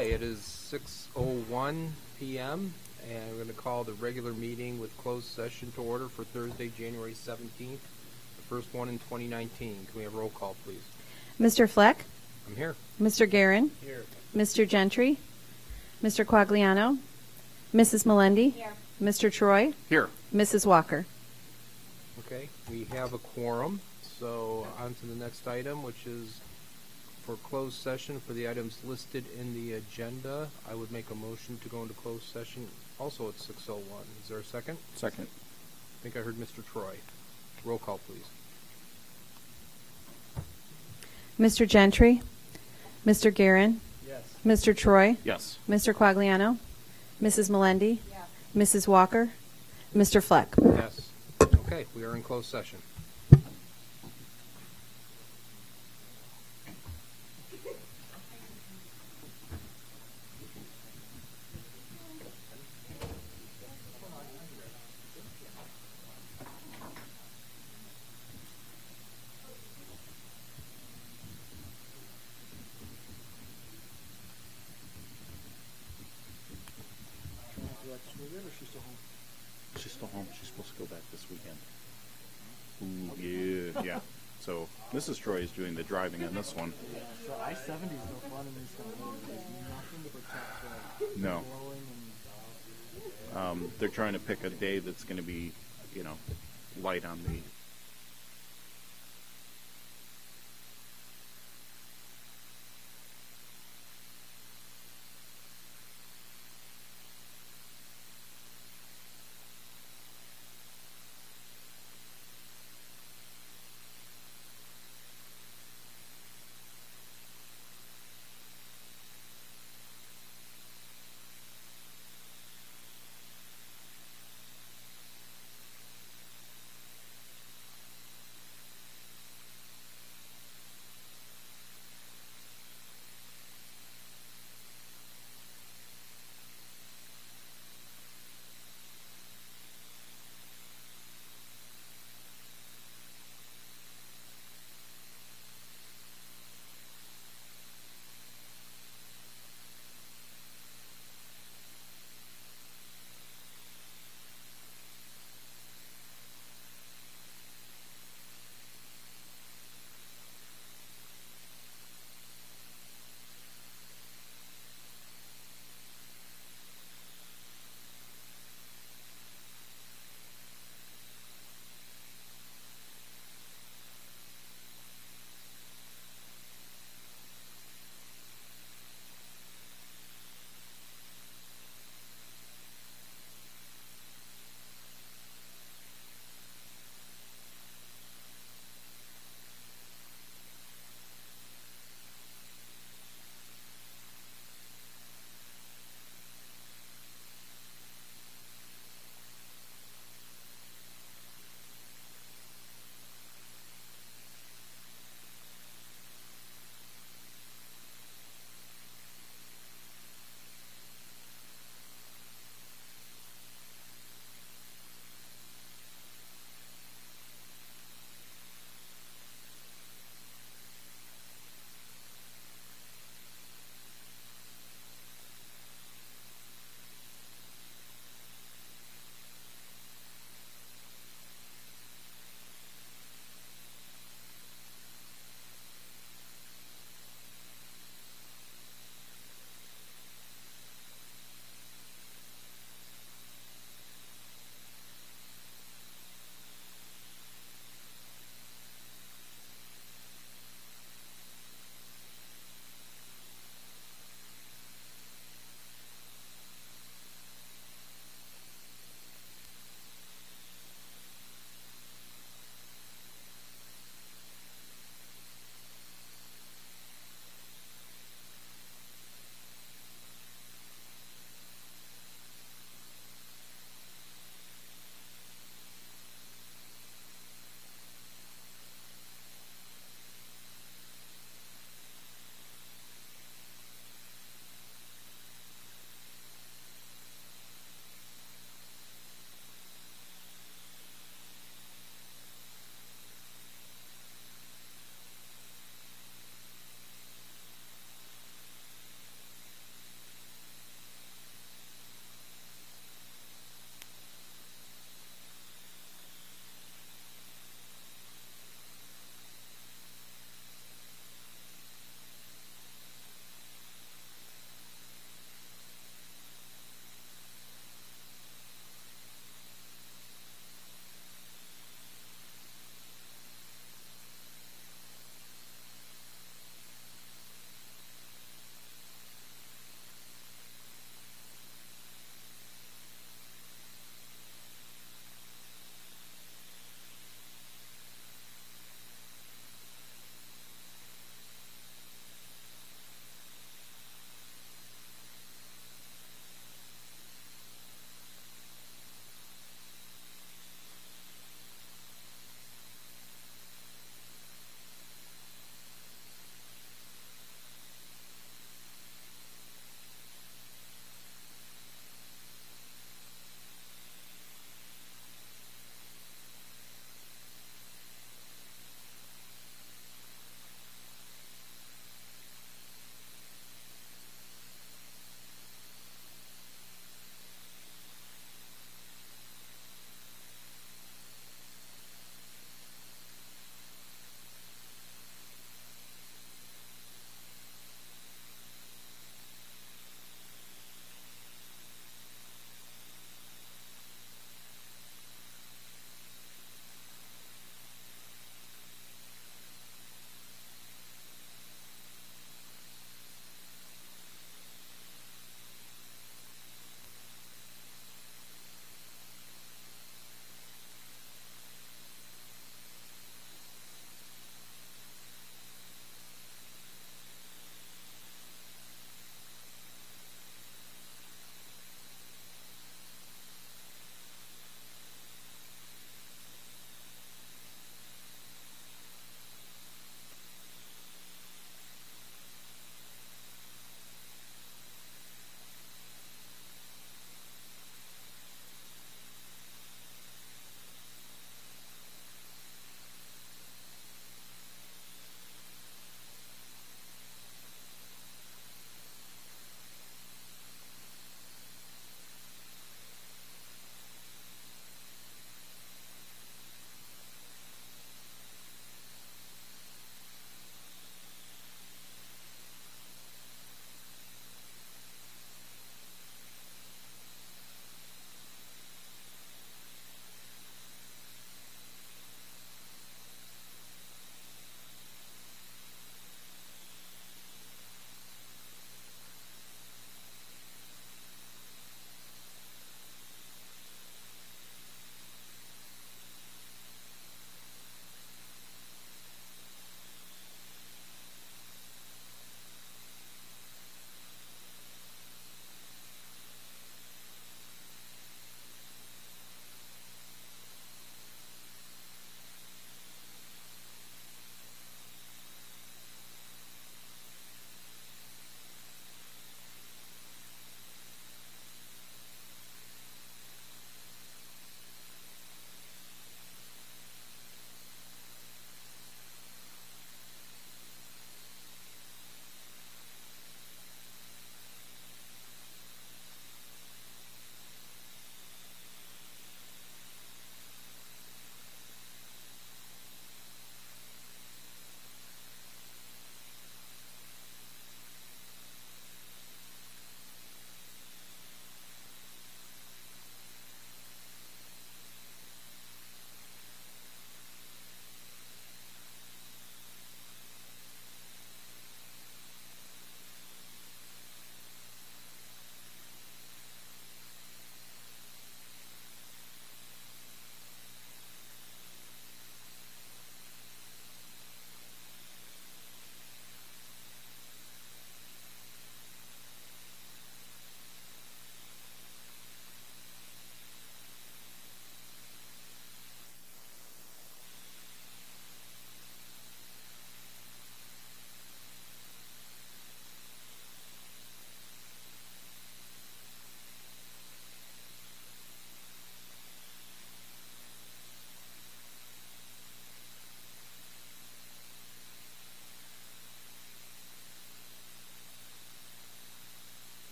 Okay, it is 6:01 p.m. and we're going to call the regular meeting with closed session to order for Thursday, January 17th, the first one in 2019. Can we have roll call, please? Mr. Fleck? I'm here. Mr. Guerin? Here. Mr. Gentry? Mr. Quagliano? Mrs. Melendi? Here. Mr. Troy? Here. Mrs. Walker? Okay, we have a quorum, so on to the next item, which is for closed session for the items listed in the agenda. I would make a motion to go into closed session also at 6:01. Is there a second? Second. I think I heard Mr. Troy. Roll call, please. Mr. Gentry? Mr. Guerin? Yes. Mr. Troy? Yes. Mr. Quagliano? Mrs. Melendi? Yes. Mrs. Walker? Mr. Fleck? Yes. Okay, we are in closed session. She's still home. She's supposed to go back this weekend. Ooh, yeah, yeah. So Mrs. Troy is doing the driving on this one. So I-70 is no fun in this stuff. There's nothing to protect No. blowing and They're trying to pick a day that's going to be, light on the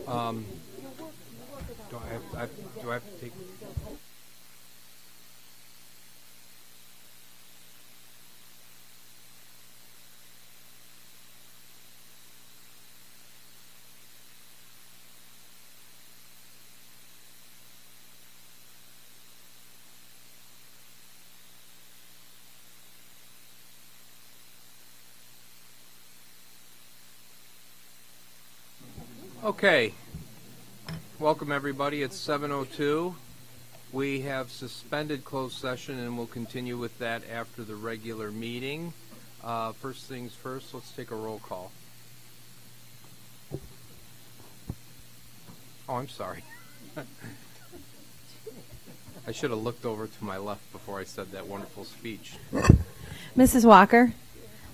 Do I have to take? Okay. Welcome, everybody. It's 7:02. We have suspended closed session, and we'll continue with that after the regular meeting. First things first, let's take a roll call. Oh, I'm sorry. I should have looked over to my left before I said that wonderful speech. Mrs. Walker,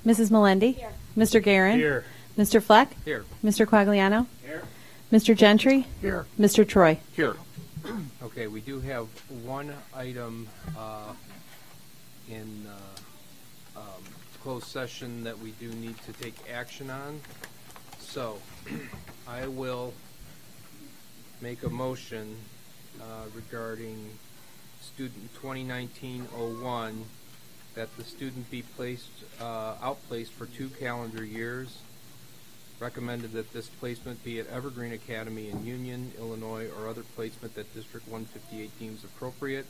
Mrs. Melendi, here. Mr. Guerin, Here. Mr. Fleck, Here. Mr. Quagliano, Here. Mr. Gentry, Here. Mr. Troy. Here. Okay, we do have one item in closed session that we do need to take action on. So I will make a motion regarding student 2019-01 that the student be outplaced for 2 calendar years. Recommended that this placement be at Evergreen Academy in Union, Illinois, or other placement that District 158 deems appropriate.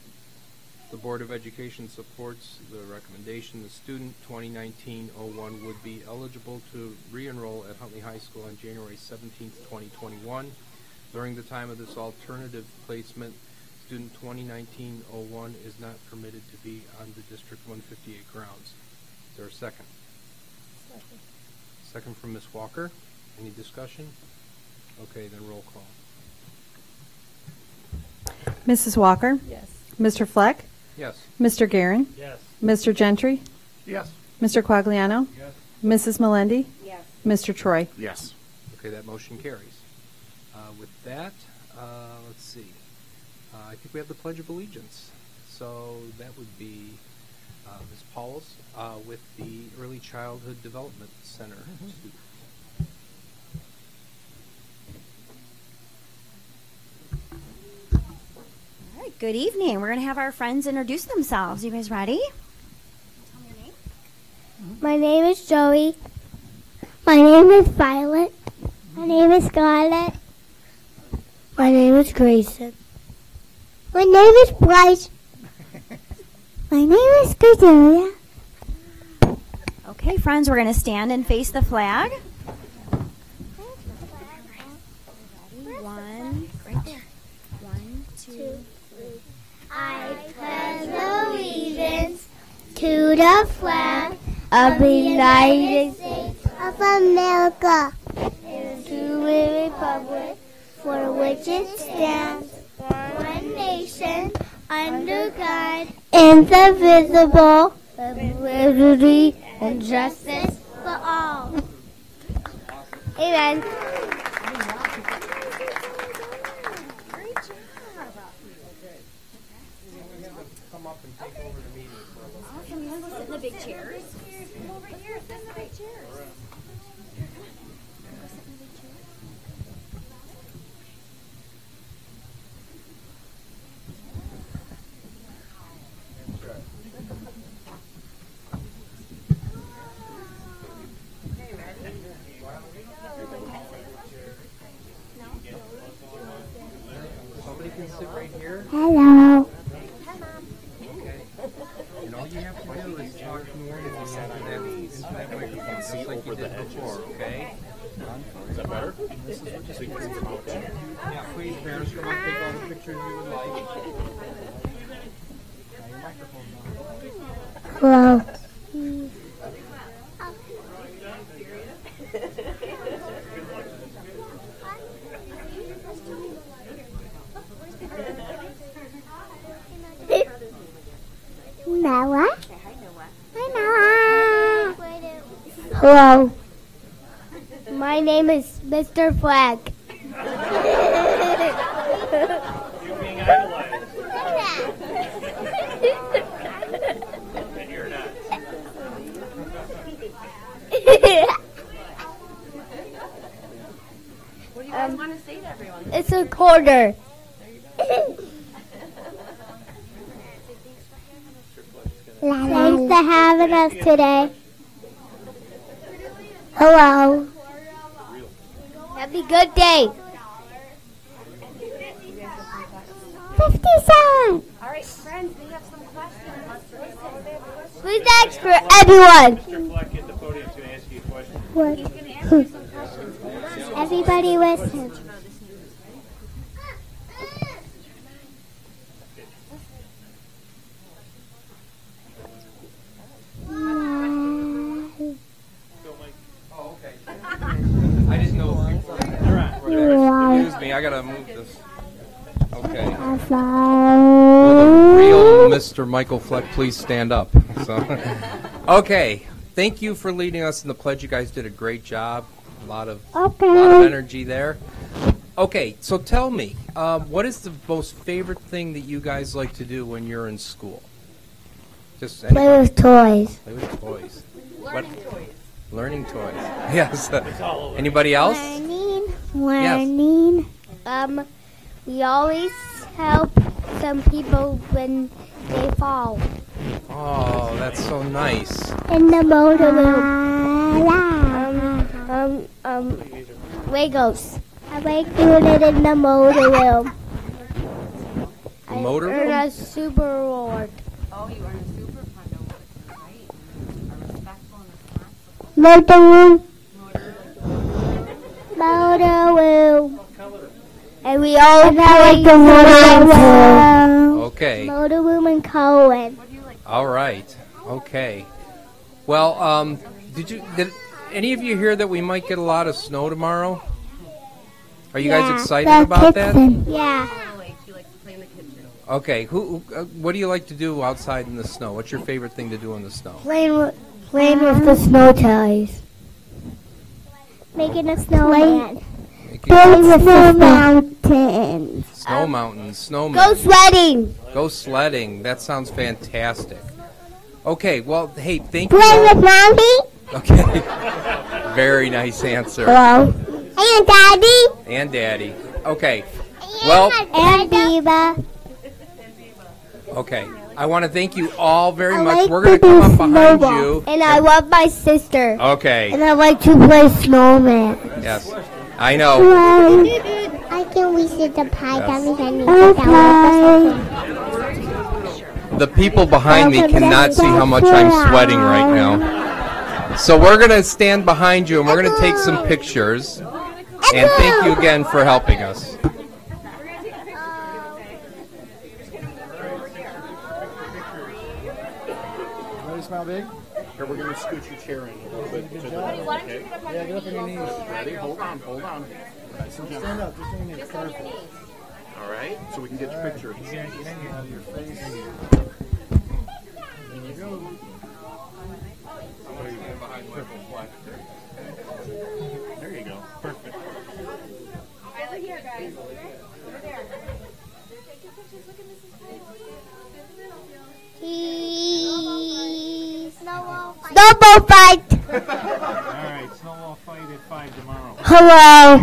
The Board of Education supports the recommendation. The student 2019-01 would be eligible to re-enroll at Huntley High School on January 17th, 2021. During the time of this alternative placement, student 2019-01 is not permitted to be on the District 158 grounds. Is there a second? Second from Ms. Walker. Any discussion? Okay, then roll call. Mrs. Walker? Yes. Mr. Fleck? Yes. Mr. Guerin? Yes. Mr. Gentry? Yes. Mr. Quagliano? Yes. Mrs. Melendi? Yes. Mr. Troy? Yes. Okay, that motion carries. With that, let's see. I think we have the Pledge of Allegiance. So that would be Ms. Pauls with the Early Childhood Development Center student. All right, good evening. We're going to have our friends introduce themselves. You guys ready? Tell me your name. My name is Joey. My name is Violet. My name is Scarlett. My name is Grayson. My name is Bryce. My name is Cordelia. Okay, friends, we're going to stand and face the flag. Ready? One, right there. 1, 2, 3. I pledge allegiance to the flag of the United States of America and to the republic for which it stands, one nation, under God, indivisible, with liberty and justice for all. Amen. Come up and take over the meeting for a little bit. Awesome. You want to go sit in the big chairs? Come over here. Sit in the big chairs. Somebody can sit right here. Hello. Okay. And all you have to do is talk normally into that microphone, just like you did before, okay? Is that better? Yeah, please, parents, come up, take all the pictures you would like. Hello. Noah. Hi, Noah. Hello. My name is Mr. Flag. You're being idolized. And you're not. What are you guys want to say to everyone? It's a quarter. Thanks for having us today. Hello. Have a good day. 50 cents. All right, friends, we have some questions. Who's next for everyone? Mr. Fleck at the podium is going to ask you a question. What? He's going to ask you some questions. Everybody listen. Oh, okay. I didn't know. Excuse me, I gotta move this. Okay. Will the real Mr. Michael Fleck please stand up? So, okay. Thank you for leading us in the pledge. You guys did a great job. A lot of energy there. Okay, so tell me, what is the most favorite thing that you guys like to do when you're in school? Just Play with toys. Play with toys. Learning toys. Yes. Anybody else? Learning. We always help some people when they fall. Oh, that's so nice. In the motor room. Legos. I like doing it in the motor room. The motor I earn room? a super reward. Oh, you earn a super condo, right? Are respectful and responsible. Motor room. Motor room. And we all like the motor room. Okay. Motor room and Cohen. All right. Okay. Well, did any of you hear that we might get a lot of snow tomorrow? Are you guys excited about that? Yeah. She likes to play in the kitchen. Okay. What do you like to do outside in the snow? What's your favorite thing to do in the snow? Playing with the snow toys. Making a snowman. Building with snow mountains. Snow mountains, snowmen. Go sledding. Go sledding. That sounds fantastic. Okay, well, hey, thank you. Play with Mommy. Okay. Very nice answer. Hello. And Daddy. And Daddy. Okay. Well. And Biba. Okay. I want to thank you all very much. We're going to come up behind you. And I love my sister. Okay. And I like to play snowman. Yes. I know. I can visit the pie. The people behind me cannot see how much I'm sweating right now. So we're going to stand behind you and we're going to take some pictures. And thank you again for helping us. Smile big. Here, we're going to scoot your chair in a little bit. Okay. Yeah, get up on your knees. Ready? Hold on. Just stand up. Just on your knees. Perfect. All right, so we can get your picture. Out of your face. There you go. There you go. Perfect. Look here, guys. Over there. They're taking pictures. Look at Mrs. Snowball fight. All right, snowball fight at 5 tomorrow. Hello.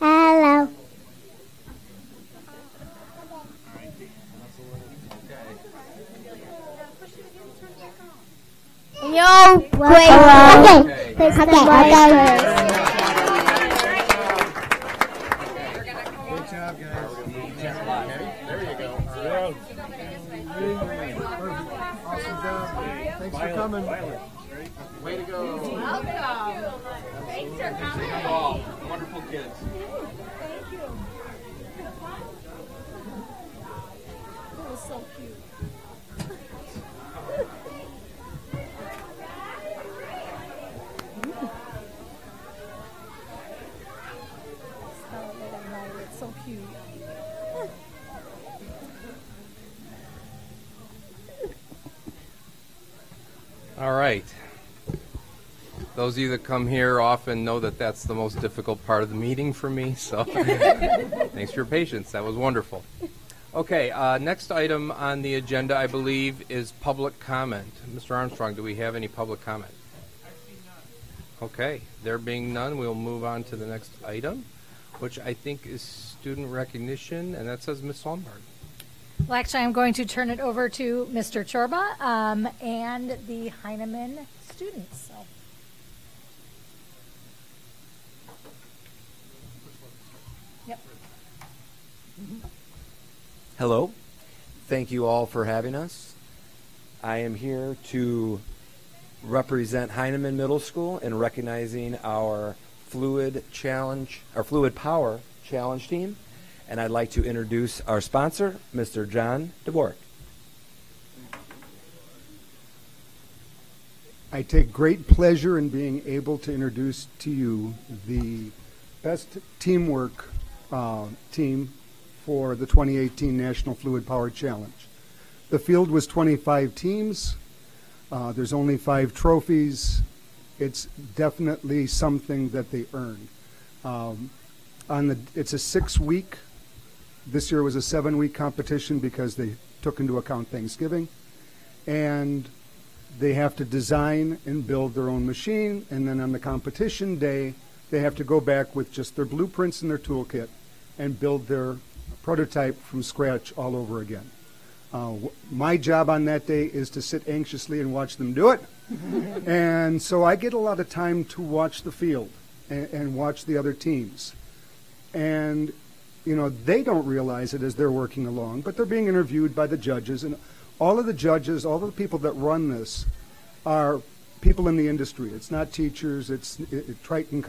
Hello. No, wait. Okay. Good job, guys. There you go. Awesome job. Thanks for coming. Way to go. Welcome. Thanks for coming. You all. Wonderful kids. Thank you. That was so cute. It's so cute. All right. Those of you that come here often know that that's the most difficult part of the meeting for me, so thanks for your patience. That was wonderful. Okay, next item on the agenda, I believe, is public comment. Mr. Armstrong, do we have any public comment? Okay, there being none, we'll move on to the next item, which I think is student recognition, and that says Ms. Lombard. Well, actually, I'm going to turn it over to Mr. Chorba and the Heinemann students. So. Yep. Hello. Thank you all for having us. I am here to represent Heinemann Middle School in recognizing our Fluid Power Challenge team. And I'd like to introduce our sponsor, Mr. John DeBoer. I take great pleasure in being able to introduce to you the best teamwork team for the 2018 National Fluid Power Challenge. The field was 25 teams. There's only 5 trophies. It's definitely something that they earned. It's a 6-week. This year was a 7-week competition because they took into account Thanksgiving. And they have to design and build their own machine. And then on the competition day, they have to go back with just their blueprints and their toolkit and build their prototype from scratch all over again. My job on that day is to sit anxiously and watch them do it. And so I get a lot of time to watch the field and watch the other teams. And, you know, they don't realize it as they're working along, but they're being interviewed by the judges. And all of the judges, all of the people that run this are people in the industry. It's not teachers. It's Triton,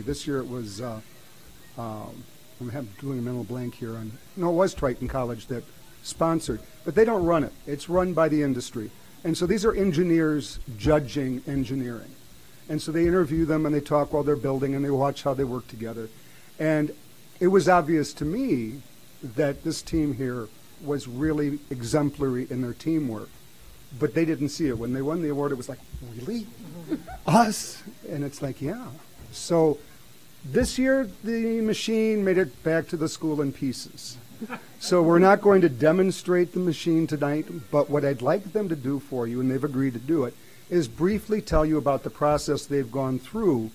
this year it was, I'm doing a mental blank here. It was Triton College that sponsored, but they don't run it. It's run by the industry. And so these are engineers judging engineering. And so they interview them and they talk while they're building and they watch how they work together. And it was obvious to me that this team here was really exemplary in their teamwork, but they didn't see it. When they won the award, it was like, really? Us? And it's like, yeah. So this year, the machine made it back to the school in pieces. So we're not going to demonstrate the machine tonight, but what I'd like them to do for you, and they've agreed to do it, is briefly tell you about the process they've gone through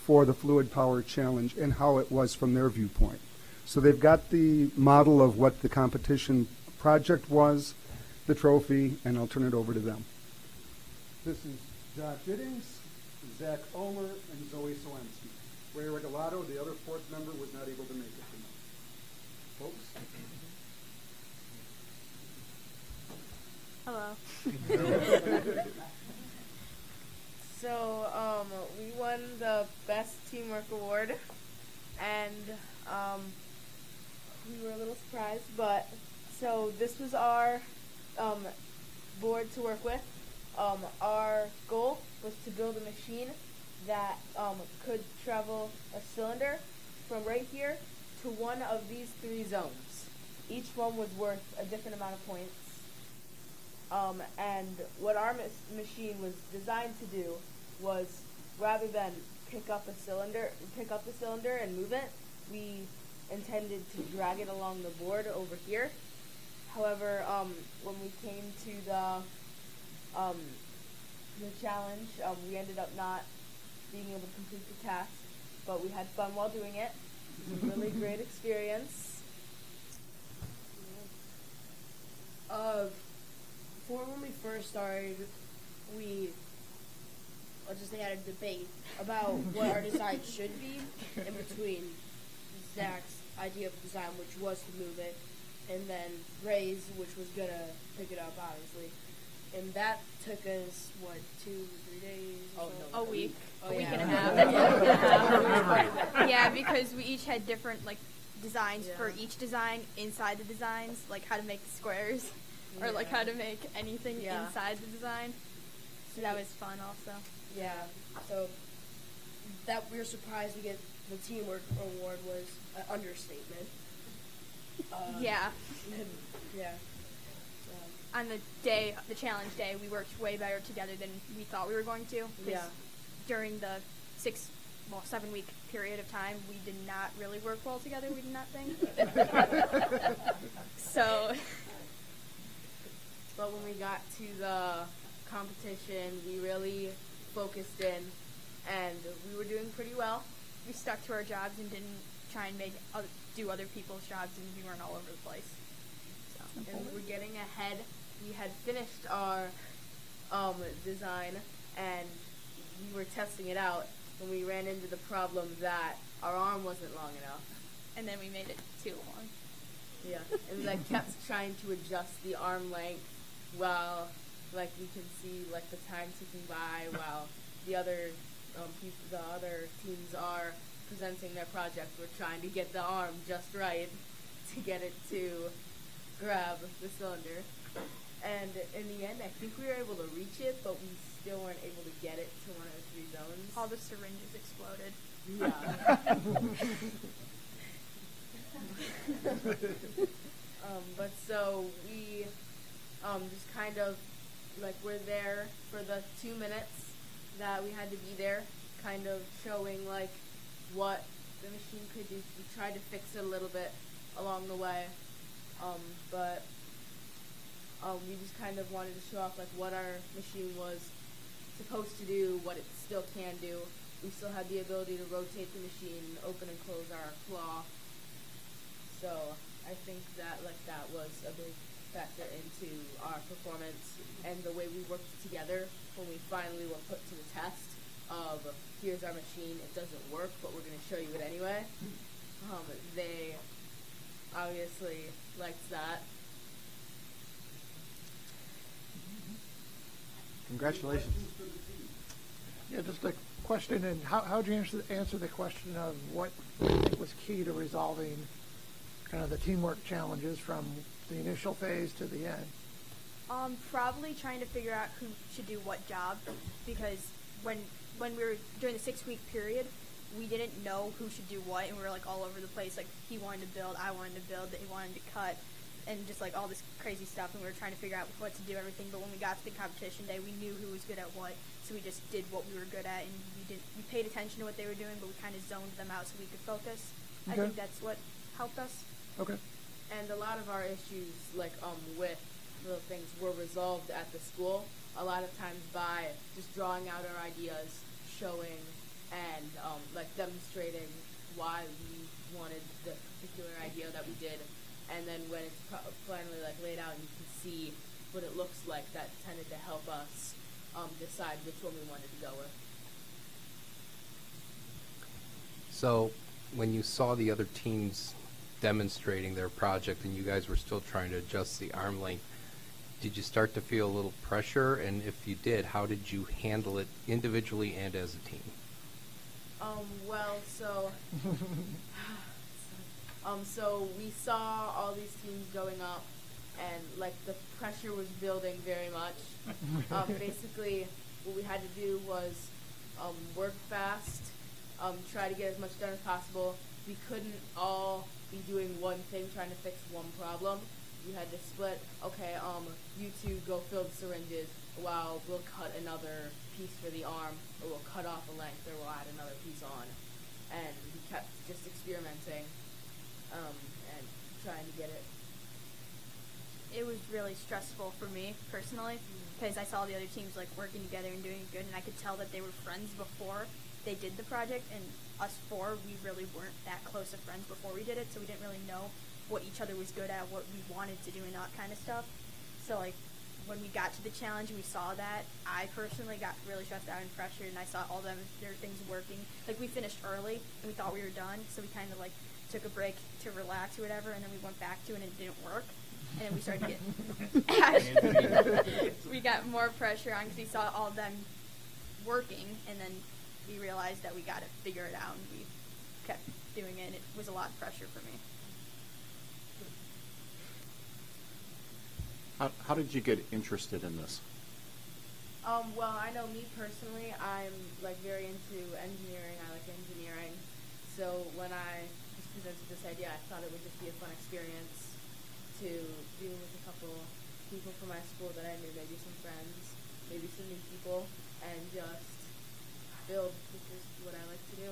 for the Fluid Power Challenge and how it was from their viewpoint. So they've got the model of what the competition project was, the trophy, and I'll turn it over to them. This is Josh Biddings, Zach Omer, and Zoe Solensky. Ray Regalado, the other 4th member, was not able to make it tonight. Folks? Hello. So, we won the Best Teamwork Award, and we were a little surprised, but so this was our board to work with. Our goal was to build a machine that could travel a cylinder from right here to one of these 3 zones. Each one was worth a different amount of points. And what our machine was designed to do was, rather than pick up the cylinder and move it, we intended to drag it along the board over here. However, when we came to the challenge, we ended up not being able to complete the task, but we had fun while doing it. It was a really great experience. Before when we first started, we just had a debate about what our design should be in between Zach's idea of design, which was to move it, and then Ray's, which was going to pick it up, obviously. And that took us, 2 or 3 days? Oh, no. A week. Oh, a week yeah. and a half. Yeah, because we each had different designs for each design inside the designs, like how to make squares or like how to make anything inside the design. So that was fun also. Yeah. So that we were surprised to get the teamwork award was an understatement. Yeah. Yeah. On the challenge day, we worked way better together than we thought we were going to. Yeah. During the 7-week period of time, we did not really work well together, we did not think. So. But when we got to the competition, we really focused in and we were doing pretty well. We stuck to our jobs and didn't try and do other people's jobs, and we weren't all over the place. So. And we were getting ahead. We had finished our design, and we were testing it out when we ran into the problem that our arm wasn't long enough. And then we made it too long. Yeah, and we kept trying to adjust the arm length while we can see the time ticking by while the other teams are presenting their project. We're trying to get the arm just right to get it to grab the cylinder. And in the end, I think we were able to reach it, but we still weren't able to get it to one of the 3 zones. All the syringes exploded. Yeah. But so we just kind of were there for the 2 minutes that we had to be there, kind of showing what the machine could do. We tried to fix it a little bit along the way, but we just kind of wanted to show off what our machine was supposed to do, what it still can do. We still had the ability to rotate the machine, open and close our claw. So I think that that was a big factor into our performance and the way we worked together when we finally were put to the test of here's our machine, it doesn't work, but we're going to show you it anyway. They obviously liked that. Congratulations. Yeah, just a question, and how do you answer the question of what you think was key to resolving kind of the teamwork challenges from the initial phase to the end? Probably trying to figure out who should do what job, because when we were during the 6-week period, we didn't know who should do what, and we were all over the place. He wanted to build, I wanted to build, they wanted to cut, and just all this crazy stuff, and we were trying to figure out what to do everything. But when we got to the competition day, we knew who was good at what, so we just did what we were good at, and we paid attention to what they were doing, but we kind of zoned them out so we could focus. Okay. I think that's what helped us. Okay. And a lot of our issues, with little things, were resolved at the school. A lot of times by just drawing out our ideas, showing, and demonstrating why we wanted the particular idea that we did. And then when it's finally laid out and you can see what it looks like, that tended to help us decide which one we wanted to go with. So when you saw the other teams demonstrating their project and you guys were still trying to adjust the arm length, did you start to feel a little pressure? And if you did, how did you handle it individually and as a team? So we saw all these teams going up, and the pressure was building very much. Basically, what we had to do was work fast, try to get as much done as possible. We couldn't all be doing one thing, trying to fix one problem. We had to split. Okay, you two go fill the syringes while we'll cut another piece for the arm, or we'll cut off a length, or we'll add another piece on. And we kept just experimenting and trying to get it. It was really stressful for me personally, because I saw the other teams working together and doing good, and I could tell that they were friends before they did the project, and us 4, we really weren't that close of friends before we did it, so we didn't really know what each other was good at, what we wanted to do, and that kind of stuff. So when we got to the challenge and we saw that, I personally got really stressed out and pressured, and I saw all their things working. We finished early and we thought we were done, so we kind of took a break to relax or whatever, and then we went back to it and it didn't work. And then we started to get we got more pressure on because we saw all of them working, and then we realized that we got to figure it out, and we kept doing it, and it was a lot of pressure for me. How did you get interested in this? Well, I know me personally, I'm very into engineering. I like engineering. So when I just presented this idea, I thought it would just be a fun experience to do with a couple people from my school that I knew, maybe some friends, maybe some new people, and just build, which is what I like to do.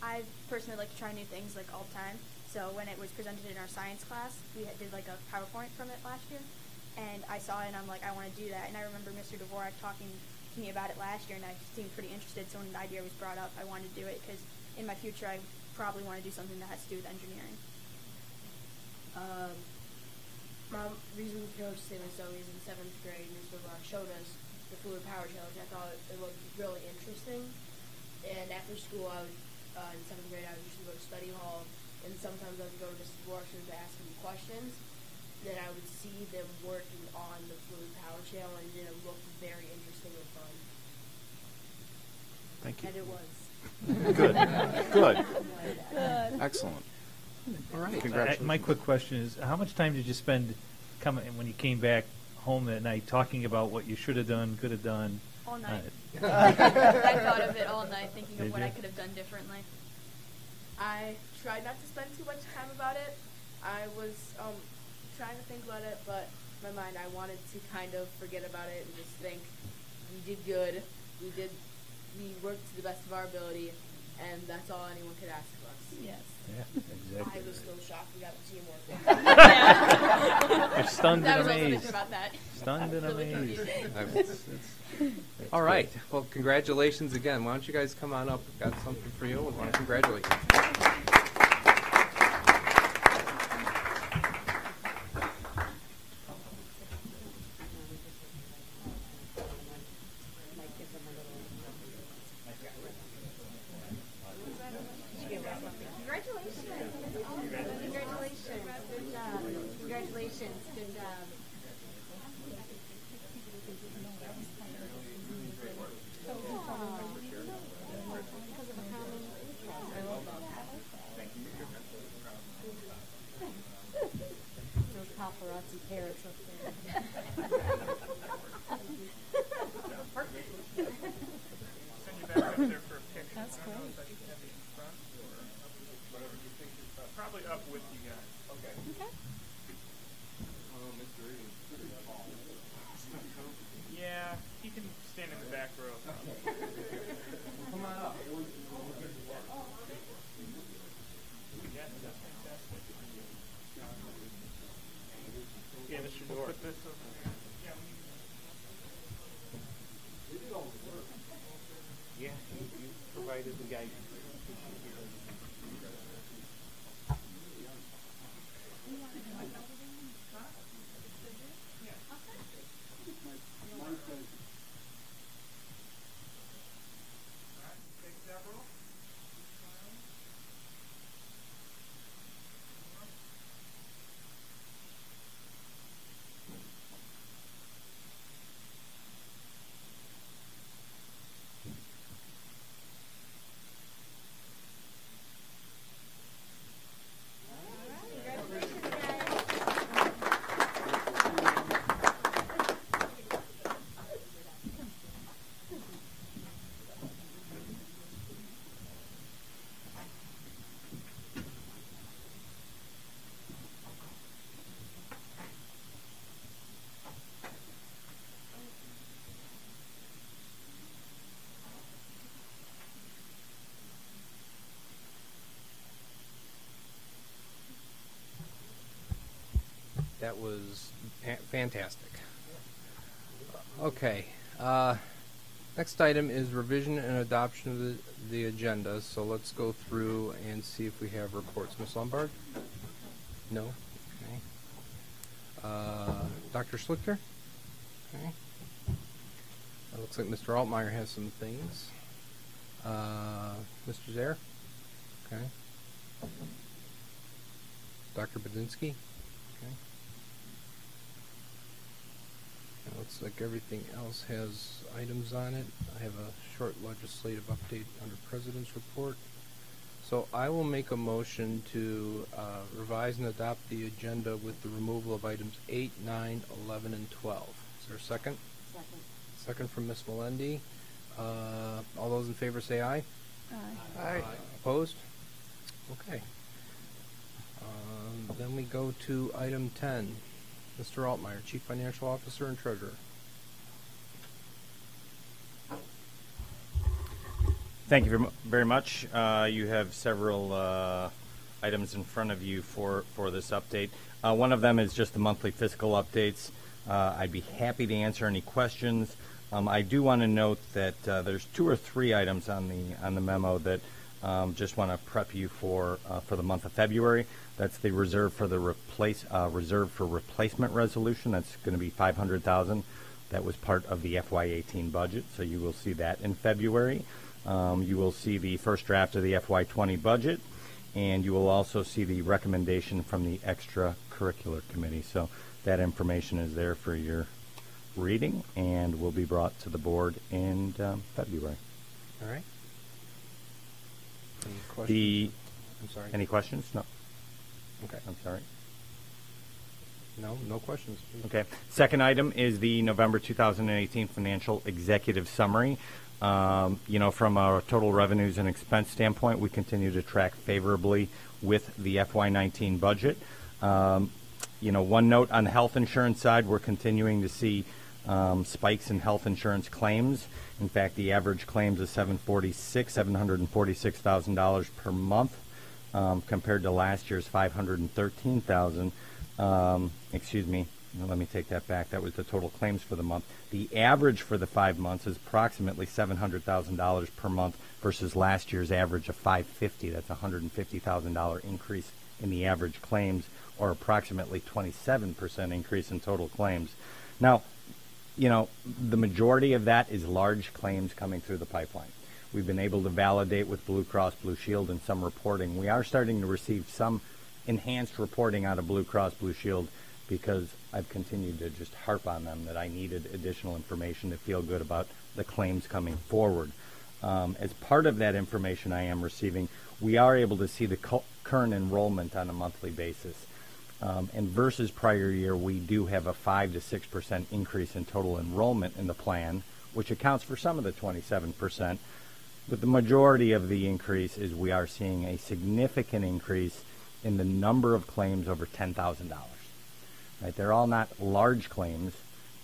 I personally like to try new things all the time. So when it was presented in our science class, we did a PowerPoint from it last year, and I saw it and I'm I want to do that. And I remember Mr. Dvorak talking to me about it last year, and I seemed pretty interested. So when the idea was brought up, I wanted to do it because in my future I probably want to do something that has to do with engineering. My reason Coach Simmons though is in 7th grade, Mr. Rock showed us the fluid power challenge. I thought it looked really interesting. And after school, I would, in 7th grade, I would usually go to study hall, and sometimes I would go to Mrs. Borson to ask them questions. Then I would see them working on the fluid power challenge, and it looked very interesting and fun. Thank you. And it was. Good. Good. Good. Excellent. All right. Congratulations. My quick question is, how much time did you spend coming when you came back home that night talking about what you should have done, could have done? All night. I thought of it all night, thinking of Did what you? I could have done differently. I tried not to spend too much time about it. I was trying to think about it, but in my mind I wanted to kind of forget about it and just think we did good. We worked to the best of our ability, and that's all anyone could ask of us. Yes. Yeah, exactly. I was still shocked we got the teamwork. You're stunned That and was also amazed. thinking about that. Stunned and Really amazed. confusing. All right. Well, congratulations again. Why don't you guys come on up? We've got something for you. We want to congratulate you. Congratulations. Good job. Those paparazzi parrots up there. Send you back up there for a picture. That's I don't know great. if I should have you in front or whatever you think is probably up with you guys. Okay. Okay. Yeah, he can stand in the back row. Come on up. Yeah, that's fantastic. Yeah, Mr. Dorr. Put this over here. Yeah, you provided the guidance. That was fantastic. Okay. Next item is revision and adoption of the agenda. So let's go through and see if we have reports. Ms. Lombard? No? Okay. Dr. Schlichter? Okay. It looks like Mr. Altmeyer has some things. Mr. Zaire? Okay. Dr. Budzinski? Okay. It looks like everything else has items on it. I have a short legislative update under President's Report. So I will make a motion to revise and adopt the agenda with the removal of items 8, 9, 11, and 12. Is there a second? Second. Second from Ms. Melendi. All those in favor say aye. Aye. Aye. Opposed? Okay. Then we go to item 10. Mr. Altmeyer, Chief Financial Officer and Treasurer. Thank you very much. You have several items in front of you for this update. One of them is just the monthly fiscal updates. I'd be happy to answer any questions. I do want to note that there's 2 or 3 items on the memo that just want to prep you for the month of February. That's the reserve for replacement resolution. That's going to be $500,000. That was part of the FY18 budget, so you will see that in February. You will see the first draft of the FY20 budget, and you will also see the recommendation from the extracurricular committee. So that information is there for your reading and will be brought to the board in February. All right. Any questions? I'm sorry. Any questions? No. Okay. I'm sorry. No questions. Please. Okay. Second item is the November 2018 financial executive summary. From a total revenues and expense standpoint, we continue to track favorably with the FY19 budget. One note on the health insurance side, we're continuing to see spikes in health insurance claims. In fact, the average claims is $746,000 per month, compared to last year's $513,000. Excuse me. Let me take that back. That was the total claims for the month. The average for the 5 months is approximately $700,000 per month versus last year's average of $550,000. That's a $150,000 increase in the average claims, or approximately 27% increase in total claims. Now, the majority of that is large claims coming through the pipeline. We've been able to validate with Blue Cross Blue Shield and some reporting. We are starting to receive some enhanced reporting out of Blue Cross Blue Shield because I've continued to just harp on them that I needed additional information to feel good about the claims coming forward. As part of that information I am receiving, we are able to see the current enrollment on a monthly basis. And versus prior year, we do have a 5 to 6% increase in total enrollment in the plan, which accounts for some of the 27%. But the majority of the increase is we are seeing a significant increase in the number of claims over $10,000. Right? They're all not large claims,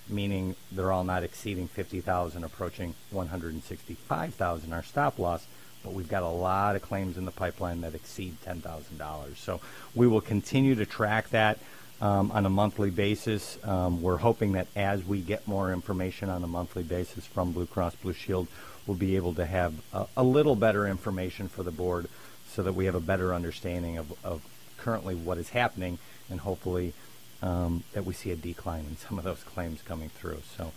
meaning they're all not exceeding $50,000, approaching $165,000, our stop loss. But we've got a lot of claims in the pipeline that exceed $10,000. So we will continue to track that on a monthly basis. We're hoping that as we get more information on a monthly basis from Blue Cross Blue Shield, we'll be able to have a little better information for the board so that we have a better understanding of currently what is happening, and hopefully that we see a decline in some of those claims coming through. So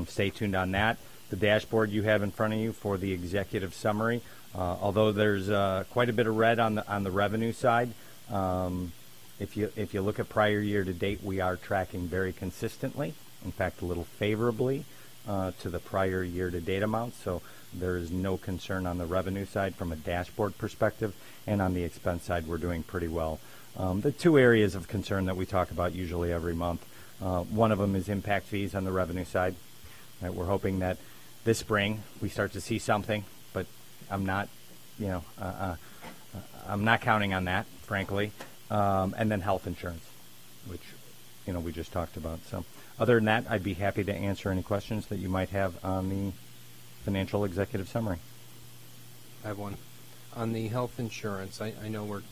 stay tuned on that. The dashboard you have in front of you for the executive summary, although there's quite a bit of red on the revenue side, if you look at prior year to date, we are tracking very consistently, in fact a little favorably to the prior year to date amount. So there is no concern on the revenue side from a dashboard perspective, and on the expense side we're doing pretty well. The 2 areas of concern that we talk about usually every month, one of them is impact fees on the revenue side. Right, we're hoping that this spring we start to see something, but I'm not counting on that, frankly. And then health insurance, which we just talked about. So other than that, I'd be happy to answer any questions that you might have on the financial executive summary. I have one. On the health insurance, I know we're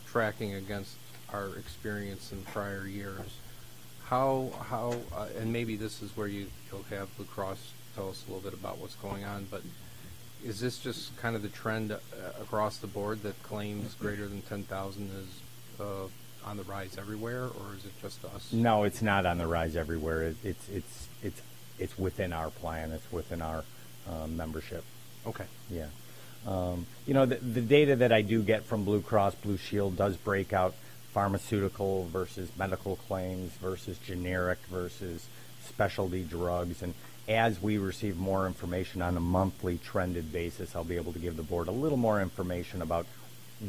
tracking against our experience in prior years. How and maybe this is where you'll have Blue Cross tell us a little bit about what's going on, but is this just kind of the trend across the board that claims greater than 10,000 is on the rise everywhere, or is it just us? No, it's not on the rise everywhere. It's within our plan. It's within our membership. Okay. Yeah. The data that I do get from Blue Cross Blue Shield does break out pharmaceutical versus medical claims versus generic versus specialty drugs. And as we receive more information on a monthly trended basis, I'll be able to give the board a little more information about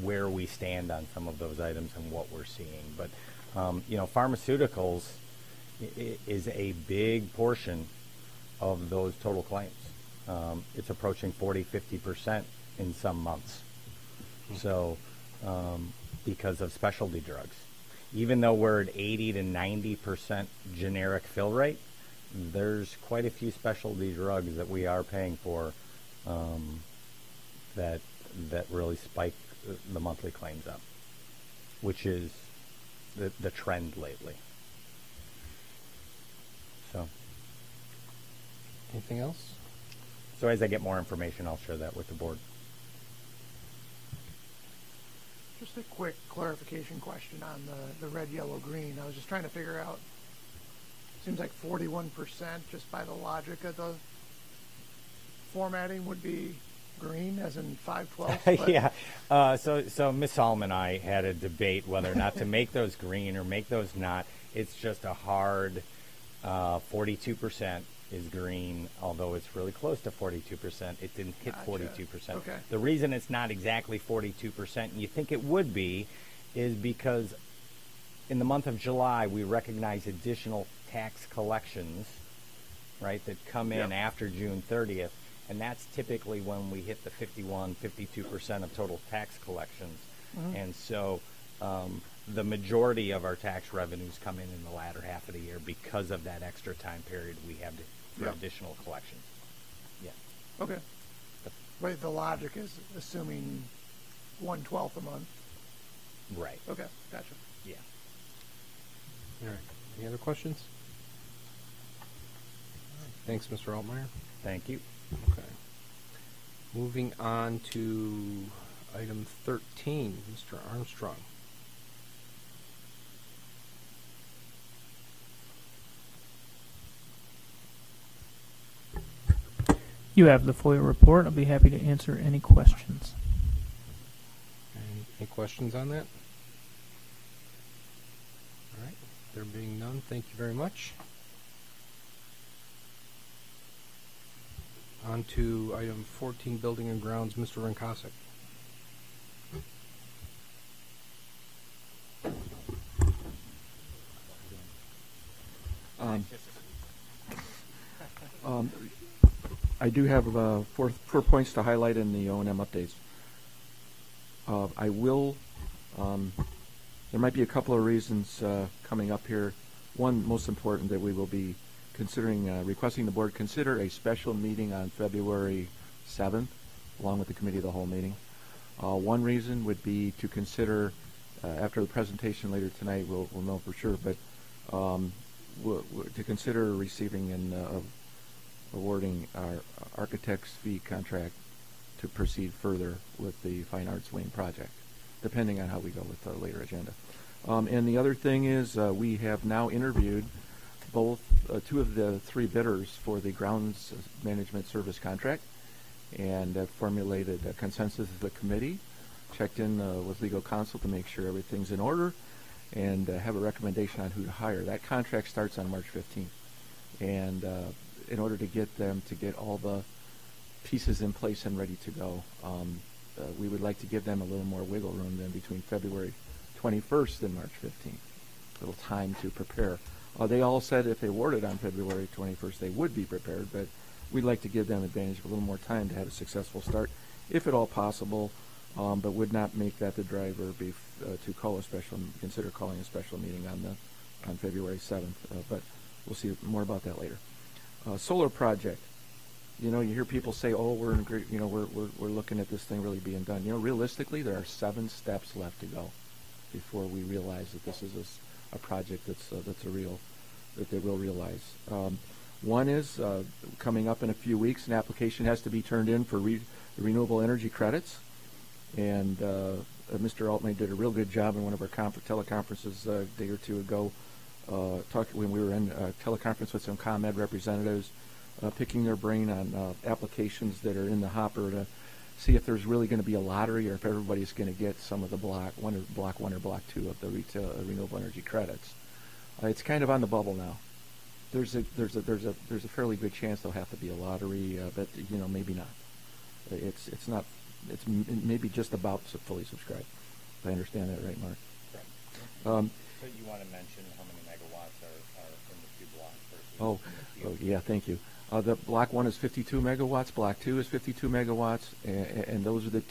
where we stand on some of those items and what we're seeing. But, pharmaceuticals is a big portion of those total claims. It's approaching 40-50% in some months. So because of specialty drugs. Even though we're at 80 to 90% generic fill rate, there's quite a few specialty drugs that we are paying for that really spike the monthly claims up, which is the trend lately. So Anything else? So as I get more information, I'll share that with the board. Just a quick clarification question on the red, yellow, green. I was just trying to figure out, seems like 41% just by the logic of the formatting would be green, as in 5/12. Yeah. So Ms. Solomon and I had a debate whether or not to make those green or make those not. It's just a hard 42% is green, although it's really close to 42%. It didn't hit 42%. Okay. The reason it's not exactly 42%, and you think it would be, is because in the month of July, we recognize additional tax collections, right, that come in after June 30th. And that's typically when we hit the 52% of total tax collections. Mhm. And so the majority of our tax revenues come in the latter half of the year because of that extra time period we have for additional collections. Yeah. Okay. But the logic is assuming 1/12 a month. Right. Okay, gotcha. Yeah. All right. Any other questions? Thanks, Mr. Altmeyer. Thank you. Okay. Moving on to item 13, Mr. Armstrong. You have the FOIA report. I'll be happy to answer any questions. Any questions on that? All right. There being none, thank you very much. On to item 14, Building and Grounds, Mr. Rinkosik. I do have 4 points to highlight in the O&M updates. I will, there might be a couple of reasons coming up here. One, most important, that we will be considering, requesting the board consider a special meeting on February 7th, along with the committee of the whole meeting. One reason would be to consider, after the presentation later tonight, we'll know for sure, but to consider receiving and awarding our architect's fee contract to proceed further with the Fine Arts Wing project, depending on how we go with the later agenda. And the other thing is we have now interviewed both 2 of the 3 bidders for the grounds management service contract, and formulated a consensus of the committee, checked in with legal counsel to make sure everything's in order, and have a recommendation on who to hire. That contract starts on March 15th, and in order to get them to get all the pieces in place and ready to go, we would like to give them a little more wiggle room than between February 21st and March 15th, a little time to prepare. They all said if they awarded on February 21st, they would be prepared, but we'd like to give them advantage of a little more time to have a successful start, if at all possible, but would not make that the driver to call a special, consider calling a special meeting on February 7th. But we'll see more about that later. Solar project. You hear people say, "Oh, we're in great, we're looking at this thing really being done." Realistically, there are 7 steps left to go before we realize that this is a project that they will realize. One is coming up in a few weeks. An application has to be turned in for renewable energy credits, and Mr. Altman did a real good job in one of our teleconferences a day or 2 ago. When we were in teleconference with some ComEd representatives, picking their brain on applications that are in the hopper to see if there's really going to be a lottery, or if everybody's going to get some of the block 1 or block 2 of the renewable energy credits. It's kind of on the bubble now. There's a fairly good chance there'll have to be a lottery, but maybe not. It's not. It's maybe just about fully subscribed. If I understand that right, Mark. Right. So you want to mention how many megawatts are in the 2 blocks? Oh, yeah, thank you. The block 1 is 52 megawatts. Block 2 is 52 megawatts, and those are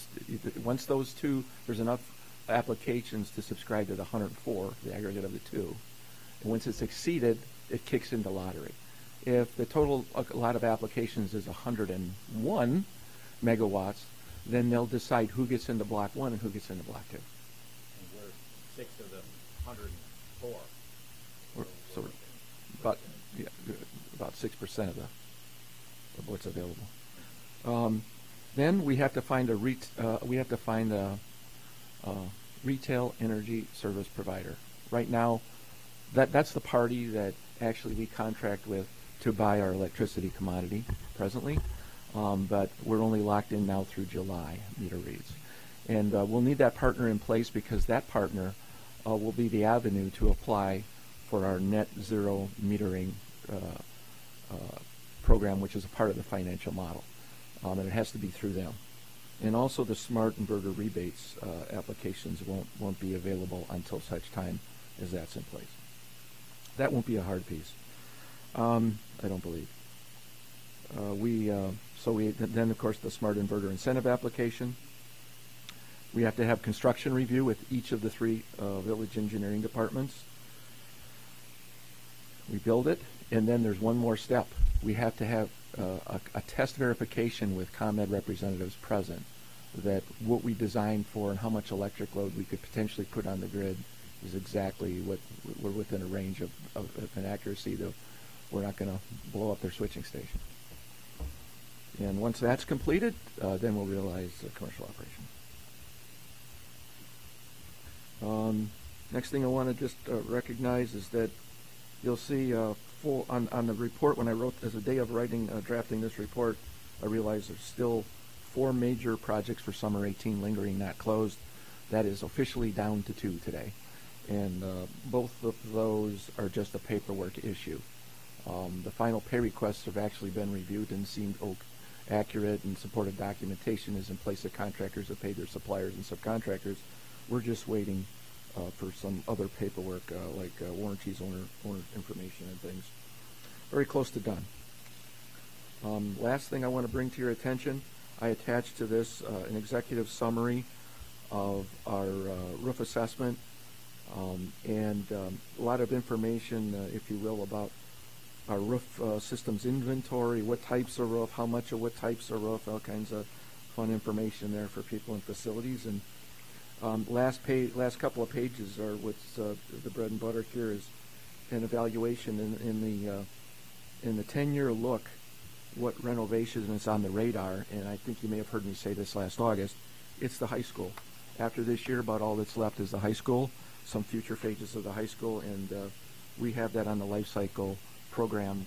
once those 2, there's enough applications to subscribe to the 104, the aggregate of the 2. And once it's exceeded, it kicks into lottery. If the total lot of applications is 101 megawatts, then they'll decide who gets into block 1 and who gets into block 2. And we're 6 of the 104. So about 6% of the. what's available. Then we have to find a retail energy service provider. Right now, that's the party that actually we contract with to buy our electricity commodity presently, but we're only locked in now through July meter reads. And we'll need that partner in place because that partner will be the avenue to apply for our net zero metering program, which is a part of the financial model. And it has to be through them. And also the smart inverter rebates applications won't be available until such time as that's in place. That won't be a hard piece, I don't believe. Then of course the smart inverter incentive application. We have to have construction review with each of the 3 village engineering departments. We build it, and then there's one more step. We have to have a test verification with ComEd representatives present that what we designed for and how much electric load we could potentially put on the grid is exactly what we're within a range of an accuracy that we're not going to blow up their switching station. And once that's completed, then we'll realize commercial operation. Next thing I want to just recognize is that you'll see full on the report. When I wrote as a day of writing, drafting this report, I realized there's still 4 major projects for summer 18 lingering, not closed. That is officially down to 2 today, and both of those are just a paperwork issue. The final pay requests have actually been reviewed and seemed accurate, and supportive documentation is in place that contractors have paid their suppliers and subcontractors. We're just waiting for some other paperwork like warranties, owner information, and things. Very close to done. Last thing I want to bring to your attention, I attached to this an executive summary of our roof assessment and a lot of information, if you will, about our roof systems inventory, what types of roof, how much of what types of roof, all kinds of fun information there for people and facilities. And last couple of pages are what's the bread and butter here is an evaluation in the 10-year look, what renovation is on the radar. And I think you may have heard me say this last August. It's the high school. After this year, about all that's left is the high school, some future phases of the high school, and we have that on the life cycle program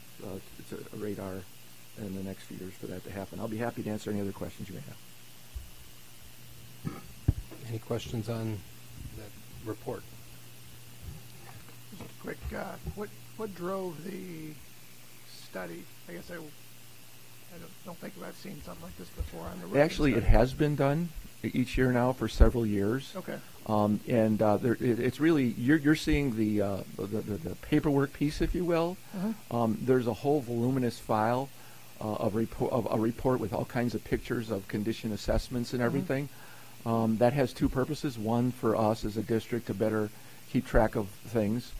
to radar in the next few years for that to happen. I'll be happy to answer any other questions you may have. Any questions on that report? Just quick, what drove the study? I guess I don't think I've seen something like this before on the roofing Actually, study. it has been done each year now for several years. Okay. It's really you're seeing the paperwork piece, if you will. There's a whole voluminous file of a report with all kinds of pictures of condition assessments and everything. That has 2 purposes. One, for us as a district to better keep track of things,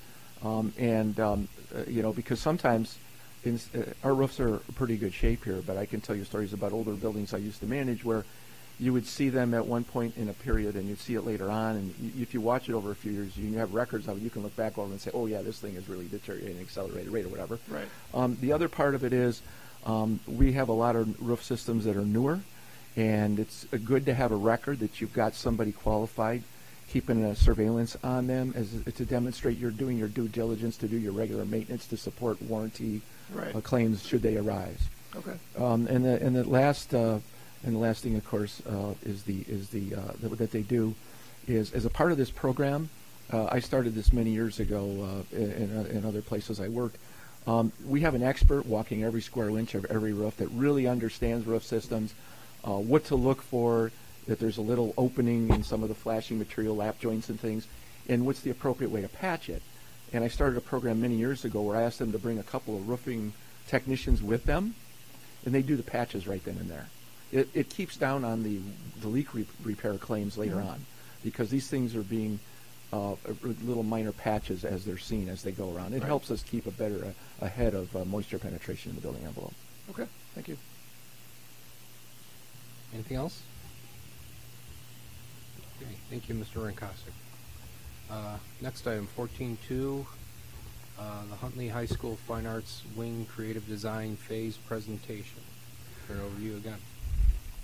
because sometimes our roofs are in pretty good shape here, but I can tell you stories about older buildings I used to manage where you would see them at one point in a period and you'd see it later on, and if you watch it over a few years, you have records of it, you can look back over and say, oh yeah, this thing is really deteriorating at an accelerated rate or whatever. Right. The other part of it is we have a lot of roof systems that are newer, and it's good to have a record that you've got somebody qualified keeping a surveillance on them to demonstrate you're doing your due diligence to do your regular maintenance to support warranty claims should they arise. Okay. And the last thing, of course, is that they do is as a part of this program. I started this many years ago in other places I worked. We have an expert walking every square inch of every roof that really understands roof systems, what to look for, that there's a little opening in some of the flashing material, lap joints and things, and what's the appropriate way to patch it. And I started a program many years ago where I asked them to bring a couple of roofing technicians with them, and they do the patches right then and there. It keeps down on the leak repair claims later on, because these things are being little minor patches as they're seen as they go around. It helps us keep a better ahead of moisture penetration in the building envelope. Okay, thank you. Anything else? Okay, thank you, Mr. Rankosik. Next item, 14.2, the Huntley High School Fine Arts Wing Creative Design Phase Presentation. Turn it over to you again.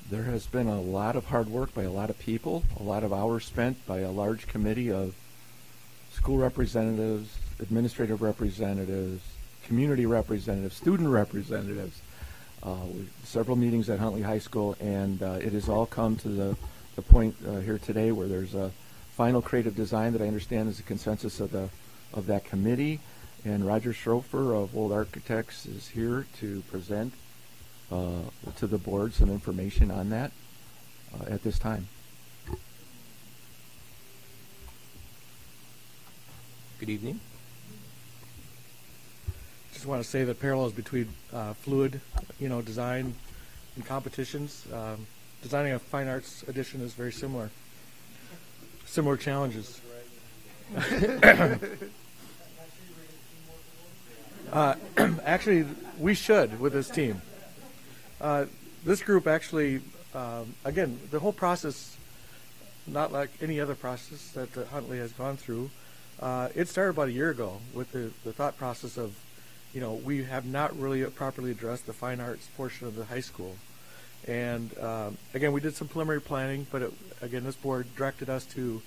There has been a lot of hard work by a lot of people, a lot of hours spent by a large committee of school representatives, administrative representatives, community representatives, student representatives, several meetings at Huntley High School, and it has all come to the point here today where there's a final creative design that I understand is a consensus of that committee, and Roger Schrofer of Old Architects is here to present to the board some information on that at this time. Good evening. Just want to say the parallels between fluid, design and competitions. Designing a fine arts edition is very similar. Similar challenges. Actually, we should with this team. This group actually, again, the whole process, not like any other process that Huntley has gone through, it started about a year ago with the thought process of, we have not really properly addressed the fine arts portion of the high school. And again, we did some preliminary planning, but again, this board directed us to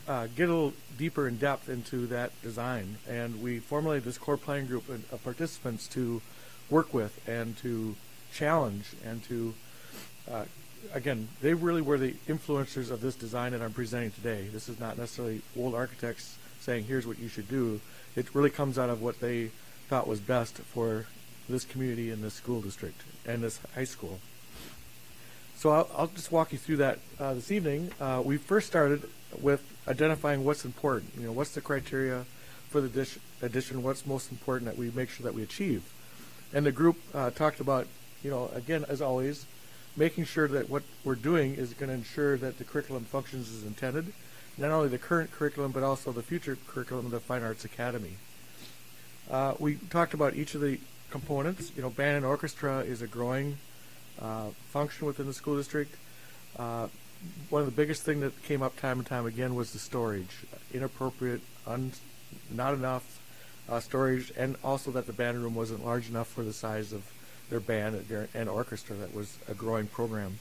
get a little deeper in depth into that design. And we formulated this core planning group of participants to work with and to challenge and to, again, they really were the influencers of this design that I'm presenting today. This is not necessarily old architects saying, here's what you should do. It really comes out of what they thought was best for this community and this school district and this high school. So I'll just walk you through that this evening. We first started with identifying what's important. What's the criteria for the addition, what's most important that we make sure that we achieve. And the group talked about, again, as always, making sure that what we're doing is going to ensure that the curriculum functions as intended, not only the current curriculum, but also the future curriculum of the Fine Arts Academy. We talked about each of the components. Band and orchestra is a growing function within the school district. One of the biggest things that came up time and time again was the storage. Inappropriate, not enough storage, and also that the band room wasn't large enough for the size of their band and orchestra. That was a growing program.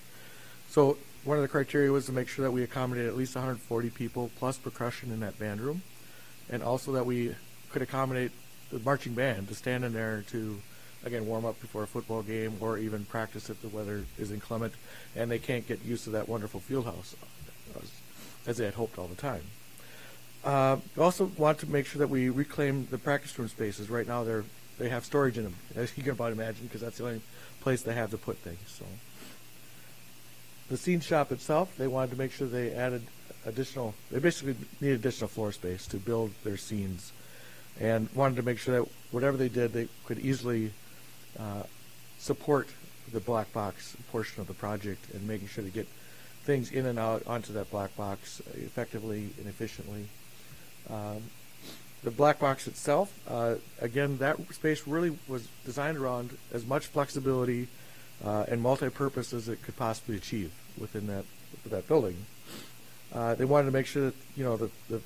So one of the criteria was to make sure that we accommodated at least 140 people plus percussion in that band room, and also that we could accommodate the marching band to stand in there to, again, warm up before a football game or even practice if the weather is inclement and they can't get used to that wonderful field house as they had hoped all the time. We also want to make sure that we reclaim the practice room spaces. Right now they have storage in them, as you can about imagine, because that's the only place they have to put things. So the scene shop itself, they wanted to make sure they added they basically need additional floor space to build their scenes, and wanted to make sure that whatever they did, they could easily support the black box portion of the project and making sure to get things in and out onto that black box effectively and efficiently. The black box itself, again, that space really was designed around as much flexibility and multi-purpose as it could possibly achieve within that building. They wanted to make sure that the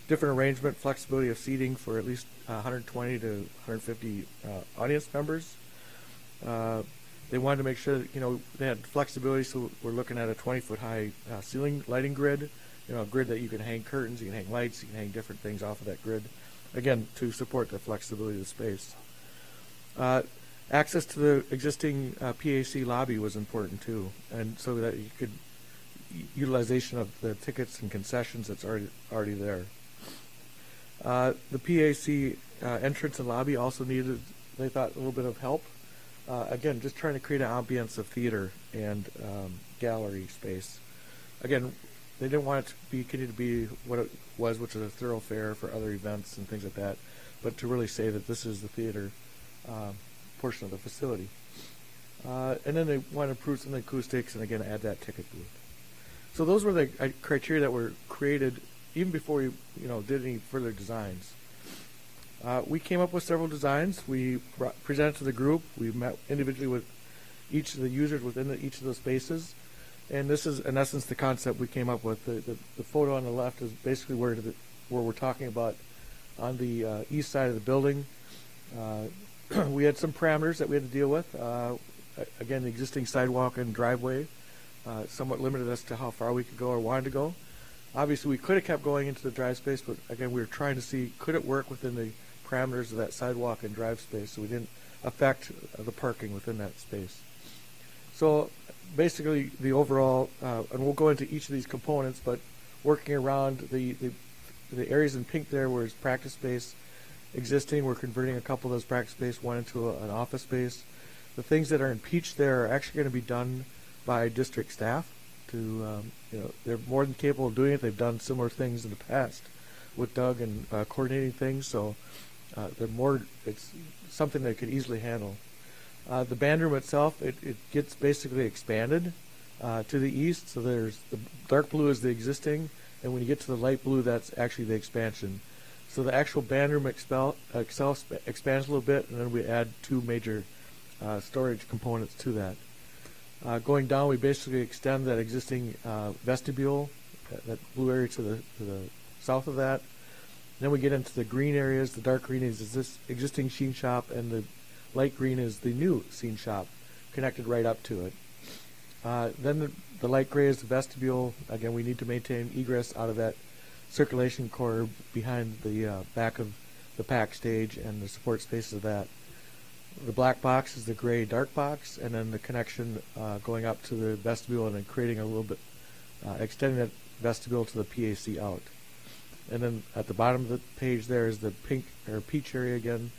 different arrangement, flexibility of seating for at least 120 to 150 audience members. They wanted to make sure that, they had flexibility, so we're looking at a 20-foot high ceiling lighting grid, a grid that you can hang curtains, you can hang lights, you can hang different things off of that grid, again, to support the flexibility of the space. Access to the existing PAC lobby was important too, and so that you could utilization of the tickets and concessions that's already there. The PAC entrance and lobby also needed, they thought, a little bit of help. Again, just trying to create an ambience of theater and gallery space. Again, they didn't want it to continue to be what it was, which is a thoroughfare for other events and things like that, but to really say that this is the theater portion of the facility. And then they want to improve some of the acoustics and, again, add that ticket booth. So those were the criteria that were created even before we did any further designs. We came up with several designs. We presented to the group. We met individually with each of the users within each of those spaces. And this is, in essence, the concept we came up with. The photo on the left is basically where we're talking about on the east side of the building. We had some parameters that we had to deal with. again, the existing sidewalk and driveway somewhat limited us to how far we could go or wanted to go. Obviously, we could have kept going into the drive space, but again, we were trying to see could it work within the parameters of that sidewalk and drive space, so we didn't affect the parking within that space. So basically, the overall, and we'll go into each of these components, but working around the areas in pink there where it's practice space existing, we're converting a couple of those practice space, one into an office space. The things that are in peach there are actually going to be done by district staff. They're more than capable of doing it. They've done similar things in the past with Doug and coordinating things, so it's something they could easily handle. The band room itself, it gets basically expanded to the east, so there's the dark blue is the existing, and when you get to the light blue, that's actually the expansion. So the actual band room expands a little bit, and then we add two major storage components to that. Going down, we basically extend that existing vestibule, that blue area to the south of that. Then we get into the green areas. The dark green is this existing scene shop, and the light green is the new scene shop connected right up to it. Then the light gray is the vestibule. Again, we need to maintain egress out of that circulation corridor behind the back of the pack stage and the support spaces of that. The black box is the gray dark box, and then the connection going up to the vestibule and then creating a little bit, extending that vestibule to the PAC out. And then at the bottom of the page there is the pink or peach area again.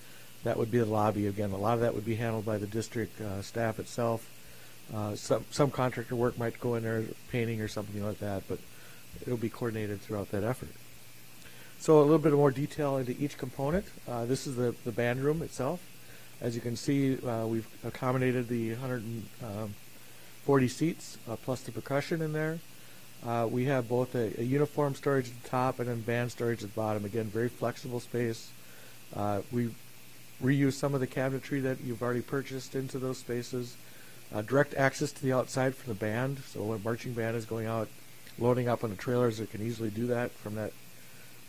That would be the lobby again. A lot of that would be handled by the district staff itself. Some contractor work might go in there, painting or something like that, but it'll be coordinated throughout that effort. So a little bit more detail into each component. This is the band room itself. As you can see, we've accommodated the 140 seats plus the percussion in there. We have both a uniform storage at the top and then band storage at the bottom. Again, very flexible space. We reuse some of the cabinetry that you've already purchased into those spaces. Direct access to the outside from the band. So when a marching band is going out, loading up on the trailers, it can easily do that from that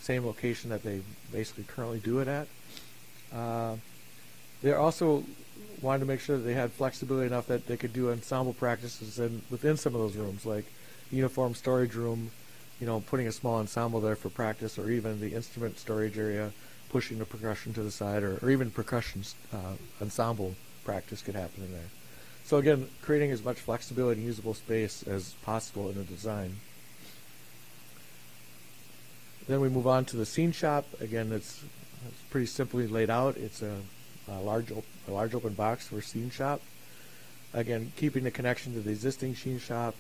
same location that they basically currently do it at. They also wanted to make sure that they had flexibility enough that they could do ensemble practices within some of those rooms, like the uniform storage room, putting a small ensemble there for practice, or even the instrument storage area, pushing the percussion to the side, or even percussion ensemble practice could happen in there. So again, creating as much flexibility and usable space as possible in the design. Then we move on to the scene shop. Again, it's pretty simply laid out. It's a large open box for scene shop. Again, keeping the connection to the existing scene shop,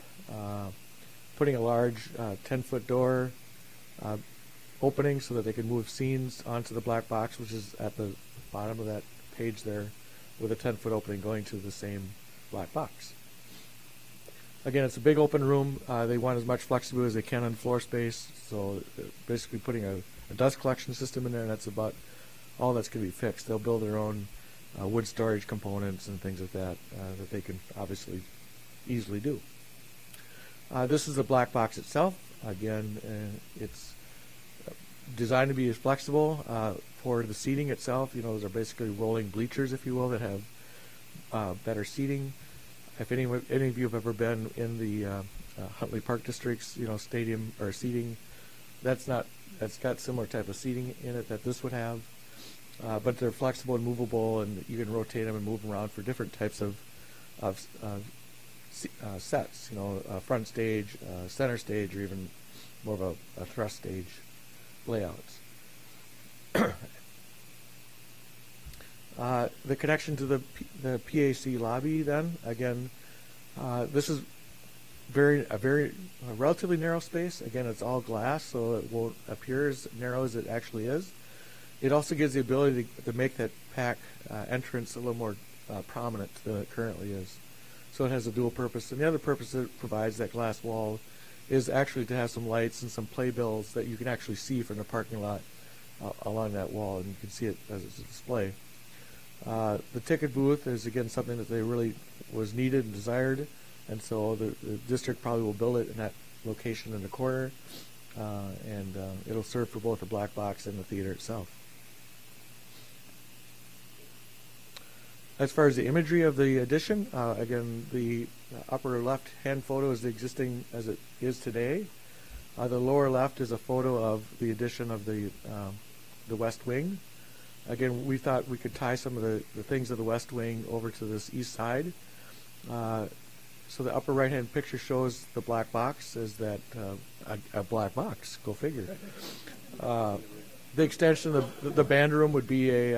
putting a large 10-foot door opening so that they can move scenes onto the black box, which is at the bottom of that page there, with a 10-foot opening going to the same black box. Again, it's a big open room. They want as much flexibility as they can on floor space, so basically putting a dust collection system in there, and that's about all that's going to be fixed. They'll build their own wood storage components and things like that that they can obviously easily do. This is the black box itself. Again, it's designed to be as flexible for the seating itself. Those are basically rolling bleachers, if you will, that have better seating. If any of you have ever been in the Huntley Park District's stadium or seating, that's got similar type of seating in it that this would have. But they're flexible and movable, and you can rotate them and move them around for different types of sets. Front stage, center stage, or even more of a thrust stage layouts. The connection to the PAC lobby, then again, this is a relatively narrow space. Again, it's all glass, so it won't appear as narrow as it actually is. It also gives the ability to make that pack entrance a little more prominent than it currently is. So it has a dual purpose. And the other purpose it provides, that glass wall, is actually to have some lights and some playbills that you can actually see from the parking lot along that wall, and you can see it as it's a display. The ticket booth is, again, something that they really was needed and desired, and so the district probably will build it in that location in the corner, and it'll serve for both the black box and the theater itself. As far as the imagery of the addition, again, the upper left-hand photo is the existing as it is today. The lower left is a photo of the addition of the west wing. Again, we thought we could tie some of the things of the west wing over to this east side. So the upper right-hand picture shows the black box. Is that a black box? Go figure. The extension of the band room would be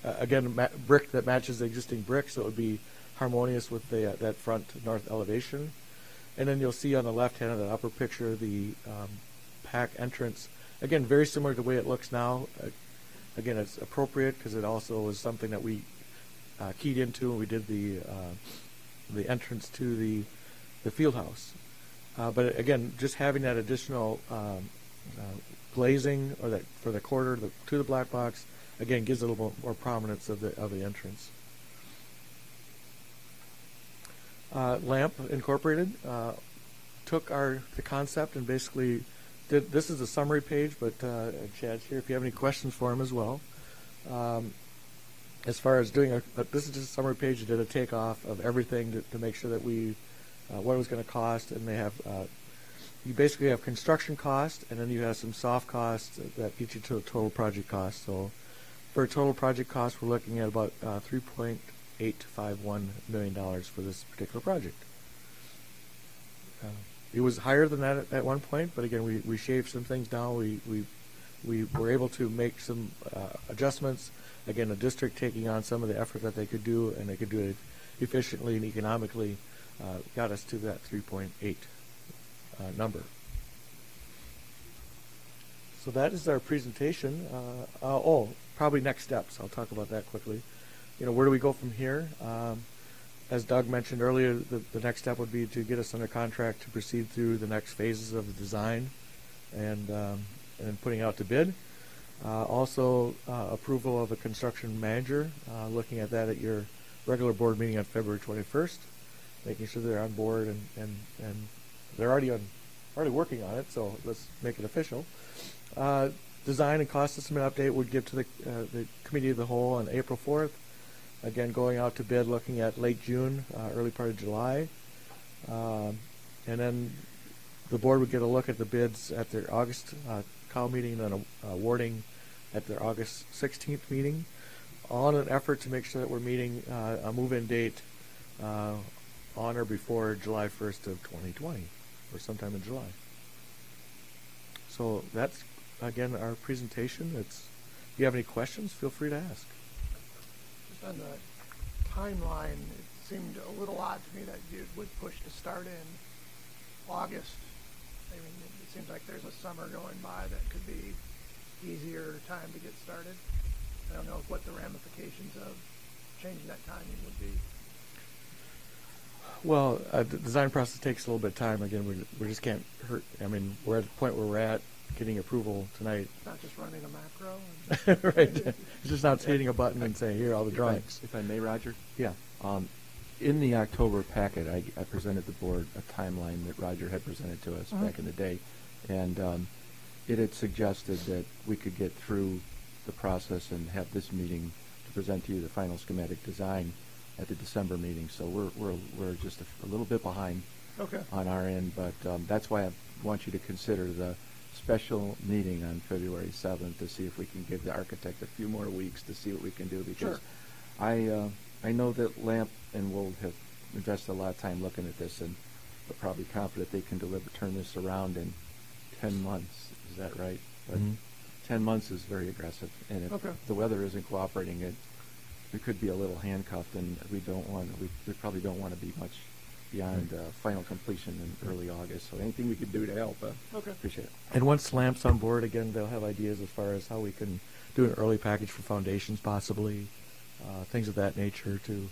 again, brick that matches the existing brick, so it would be harmonious with that front north elevation. And then you'll see on the left hand of the upper picture the PAC entrance. Again, very similar to the way it looks now. Again, it's appropriate because it also was something that we keyed into when we did the entrance to the field house. But again, just having that additional glazing or that for the corridor to the black box, again, gives a little more prominence of the entrance. Lamp Incorporated took the concept and basically did. This is a summary page, but Chad's here if you have any questions for him as well. As far as doing this is just a summary page. You did a takeoff of everything to make sure that we what it was going to cost, and they have. You basically have construction cost, and then you have some soft costs that get you to a total project cost. So, for a total project cost, we're looking at about $3.851 million for this particular project. It was higher than that at one point, but again, we shaved some things down. We were able to make some adjustments. Again, the district taking on some of the effort that they could do, and they could do it efficiently and economically, got us to that 3.8 number. So that is our presentation. Probably next steps. I'll talk about that quickly. Where do we go from here? As Doug mentioned earlier, the next step would be to get us under contract to proceed through the next phases of the design and putting out to bid. Also, approval of a construction manager, looking at that at your regular board meeting on February 21st, making sure they're on board and they're already working on it, so let's make it official. Design and cost estimate update would give to the committee of the whole on April 4th. Again, going out to bid, looking at late June, early part of July. And then the board would get a look at the bids at their August COW meeting and awarding at their August 16th meeting, all in an effort to make sure that we're meeting a move-in date on or before July 1st of 2020, or sometime in July. So that's, again, our presentation. If you have any questions, feel free to ask. Just on the timeline, it seemed a little odd to me that you would push to start in August. I mean, it seems like there's a summer going by that could be easier time to get started. I don't know what the ramifications of changing that timing would be. Well, the design process takes a little bit of time. Again, we just can't hurt. I mean, we're at the point where we're at getting approval tonight. It's not just running a macro. Right. It's just not hitting a button and saying, here, all the drawings. If I may, Roger? Yeah. In the October packet, I presented the board a timeline that Roger had presented to us back in the day. And it had suggested that we could get through the process and have this meeting to present to you the final schematic design at the December meeting. So we're just a little bit behind on our end, but that's why I want you to consider the special meeting on February 7th to see if we can give the architect a few more weeks to see what we can do, because I know that LAMP and we'll have invested a lot of time looking at this, and we're probably confident they can turn this around in 10 months. Is that right? But 10 months is very aggressive, and if the weather isn't cooperating, we could be a little handcuffed, and we probably don't want to be much beyond final completion in early August. So anything we could do to help, appreciate it. And once LAMP's on board, again, they'll have ideas as far as how we can do an early package for foundations, possibly, things of that nature to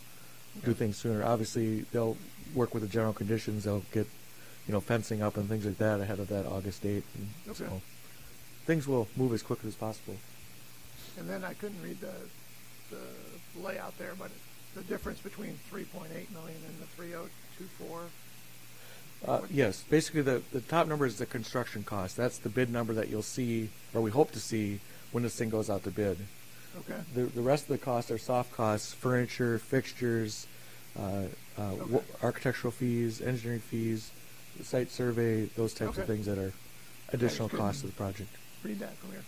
do things sooner. Obviously, they'll work with the general conditions. They'll get, fencing up and things like that ahead of that August date. And so things will move as quickly as possible. And then I couldn't read the layout there, but the difference between 3.8 million and the 3.024. Yes, basically the top number is the construction cost. That's the bid number that you'll see, or we hope to see, when this thing goes out to bid. Okay. The rest of the costs are soft costs: furniture, fixtures, architectural fees, engineering fees, site survey, those types of Okay. things that are additional costs of the project. Read that from here.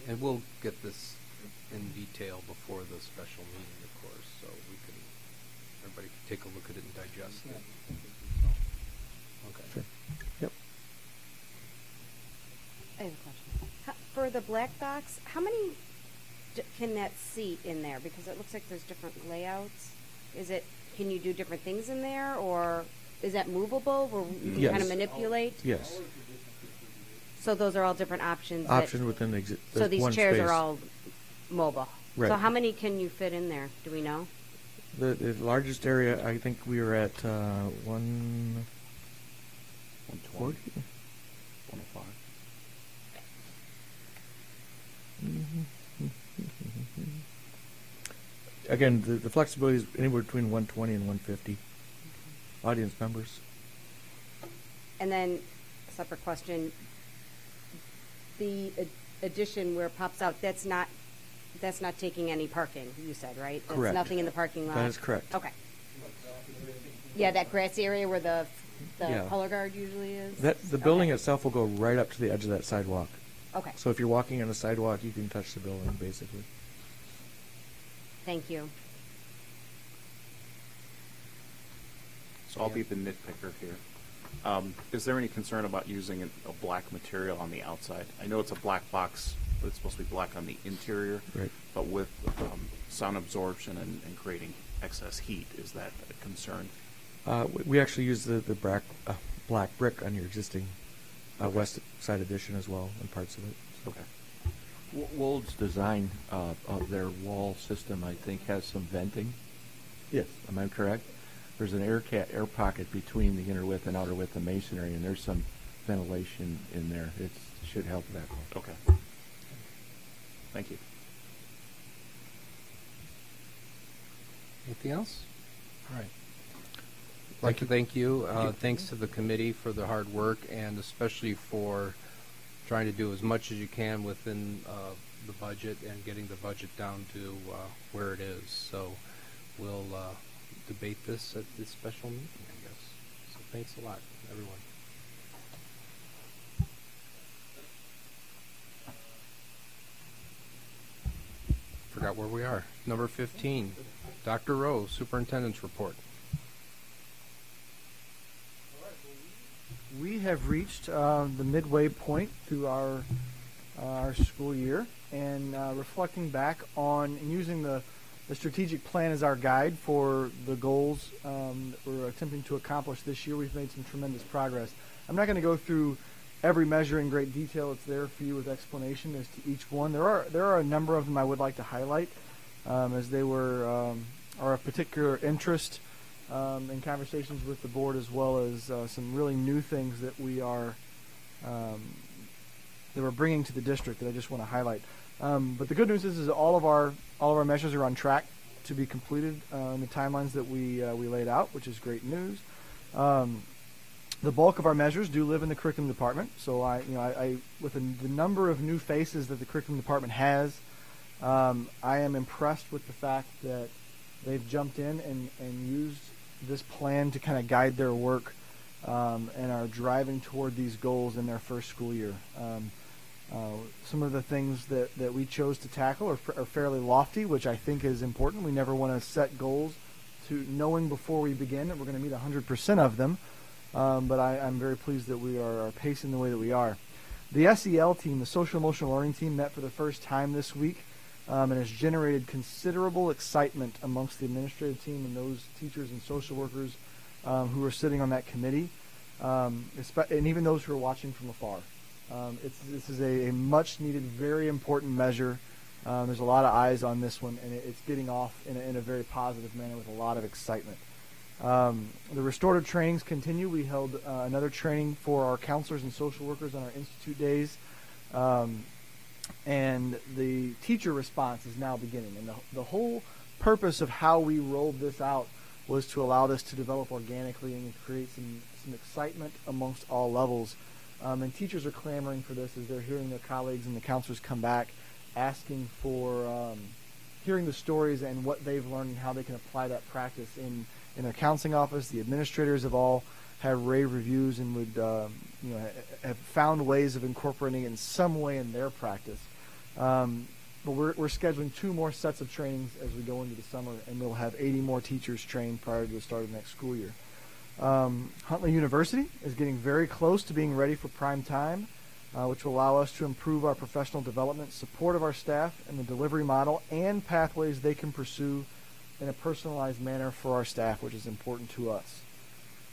And we'll get this in detail before the special meeting, of course, so everybody can take a look at it and digest it. Okay. Sure. Yep. I have a question. For the black box, how many can that seat in there? Because it looks like there's different layouts. Can you do different things in there, or is that movable where you can Yes. kind of manipulate? Yes. So those are all different options. Option within the So these one chairs space. are all mobile. Right. So how many can you fit in there? Do we know? The largest area, I think we were at 140. 105. Again, the flexibility is anywhere between 120 and 150 audience members. And then, a separate question, the addition where it pops out, that's not taking any parking, you said, right? That's Correct. nothing in the parking lot? That is correct. Okay. Yeah, that grassy area where the Yeah. color guard usually is? The building itself will go right up to the edge of that sidewalk. Okay. So if you're walking on the sidewalk, you can touch the building, basically. Thank you. So I'll be the nitpicker here. Is there any concern about using a black material on the outside? I know it's a black box, but it's supposed to be black on the interior. Right. But with sound absorption and creating excess heat, is that a concern? We actually use the black brick on your existing west side addition as well, and parts of it. So. Okay. Wold's design of their wall system, I think, has some venting. Yes. Am I correct? There's an air pocket between the inner width and outer width of masonry, and there's some ventilation in there. It should help that. Okay. Thank you. Anything else? All right. I'd like to thank you. Thanks to the committee for the hard work, and especially for trying to do as much as you can within the budget and getting the budget down to where it is. So we'll debate this at this special meeting, I guess. So thanks a lot, everyone. Forgot where we are. Number 15, Dr. Rowe, Superintendent's Report. We have reached the midway point through our school year, and reflecting back on and using the strategic plan as our guide for the goals that we're attempting to accomplish this year, we've made some tremendous progress. I'm not going to go through every measure in great detail. It's there for you with explanation as to each one. There are a number of them I would like to highlight as they are of particular interest in conversations with the board, as well as some really new things that we're bringing to the district that I just want to highlight. But the good news is all of our measures are on track to be completed in the timelines that we laid out, which is great news. The bulk of our measures do live in the curriculum department. So with the number of new faces that the curriculum department has, I am impressed with the fact that they've jumped in and used this plan to kind of guide their work and are driving toward these goals in their first school year. Some of the things that we chose to tackle are fairly lofty, which I think is important. We never want to set goals to knowing before we begin that we're going to meet 100% of them. But I'm very pleased that we are pacing the way that we are. The SEL team, the Social Emotional Learning team, met for the first time this week and has generated considerable excitement amongst the administrative team and those teachers and social workers who are sitting on that committee, and even those who are watching from afar. This is a much-needed, very important measure. There's a lot of eyes on this one, and it's getting off in a very positive manner with a lot of excitement. The restorative trainings continue. We held another training for our counselors and social workers on our Institute days. And the teacher response is now beginning. And the whole purpose of how we rolled this out was to allow this to develop organically and create some excitement amongst all levels. And teachers are clamoring for this as they're hearing their colleagues and the counselors come back asking for hearing the stories and what they've learned and how they can apply that practice in their counseling office. The administrators have all had rave reviews and would have found ways of incorporating it in some way in their practice. But we're scheduling 2 more sets of trainings as we go into the summer, and we'll have 80 more teachers trained prior to the start of the next school year. Huntley University is getting very close to being ready for prime time, which will allow us to improve our professional development, support of our staff, and the delivery model and pathways they can pursue in a personalized manner for our staff, which is important to us.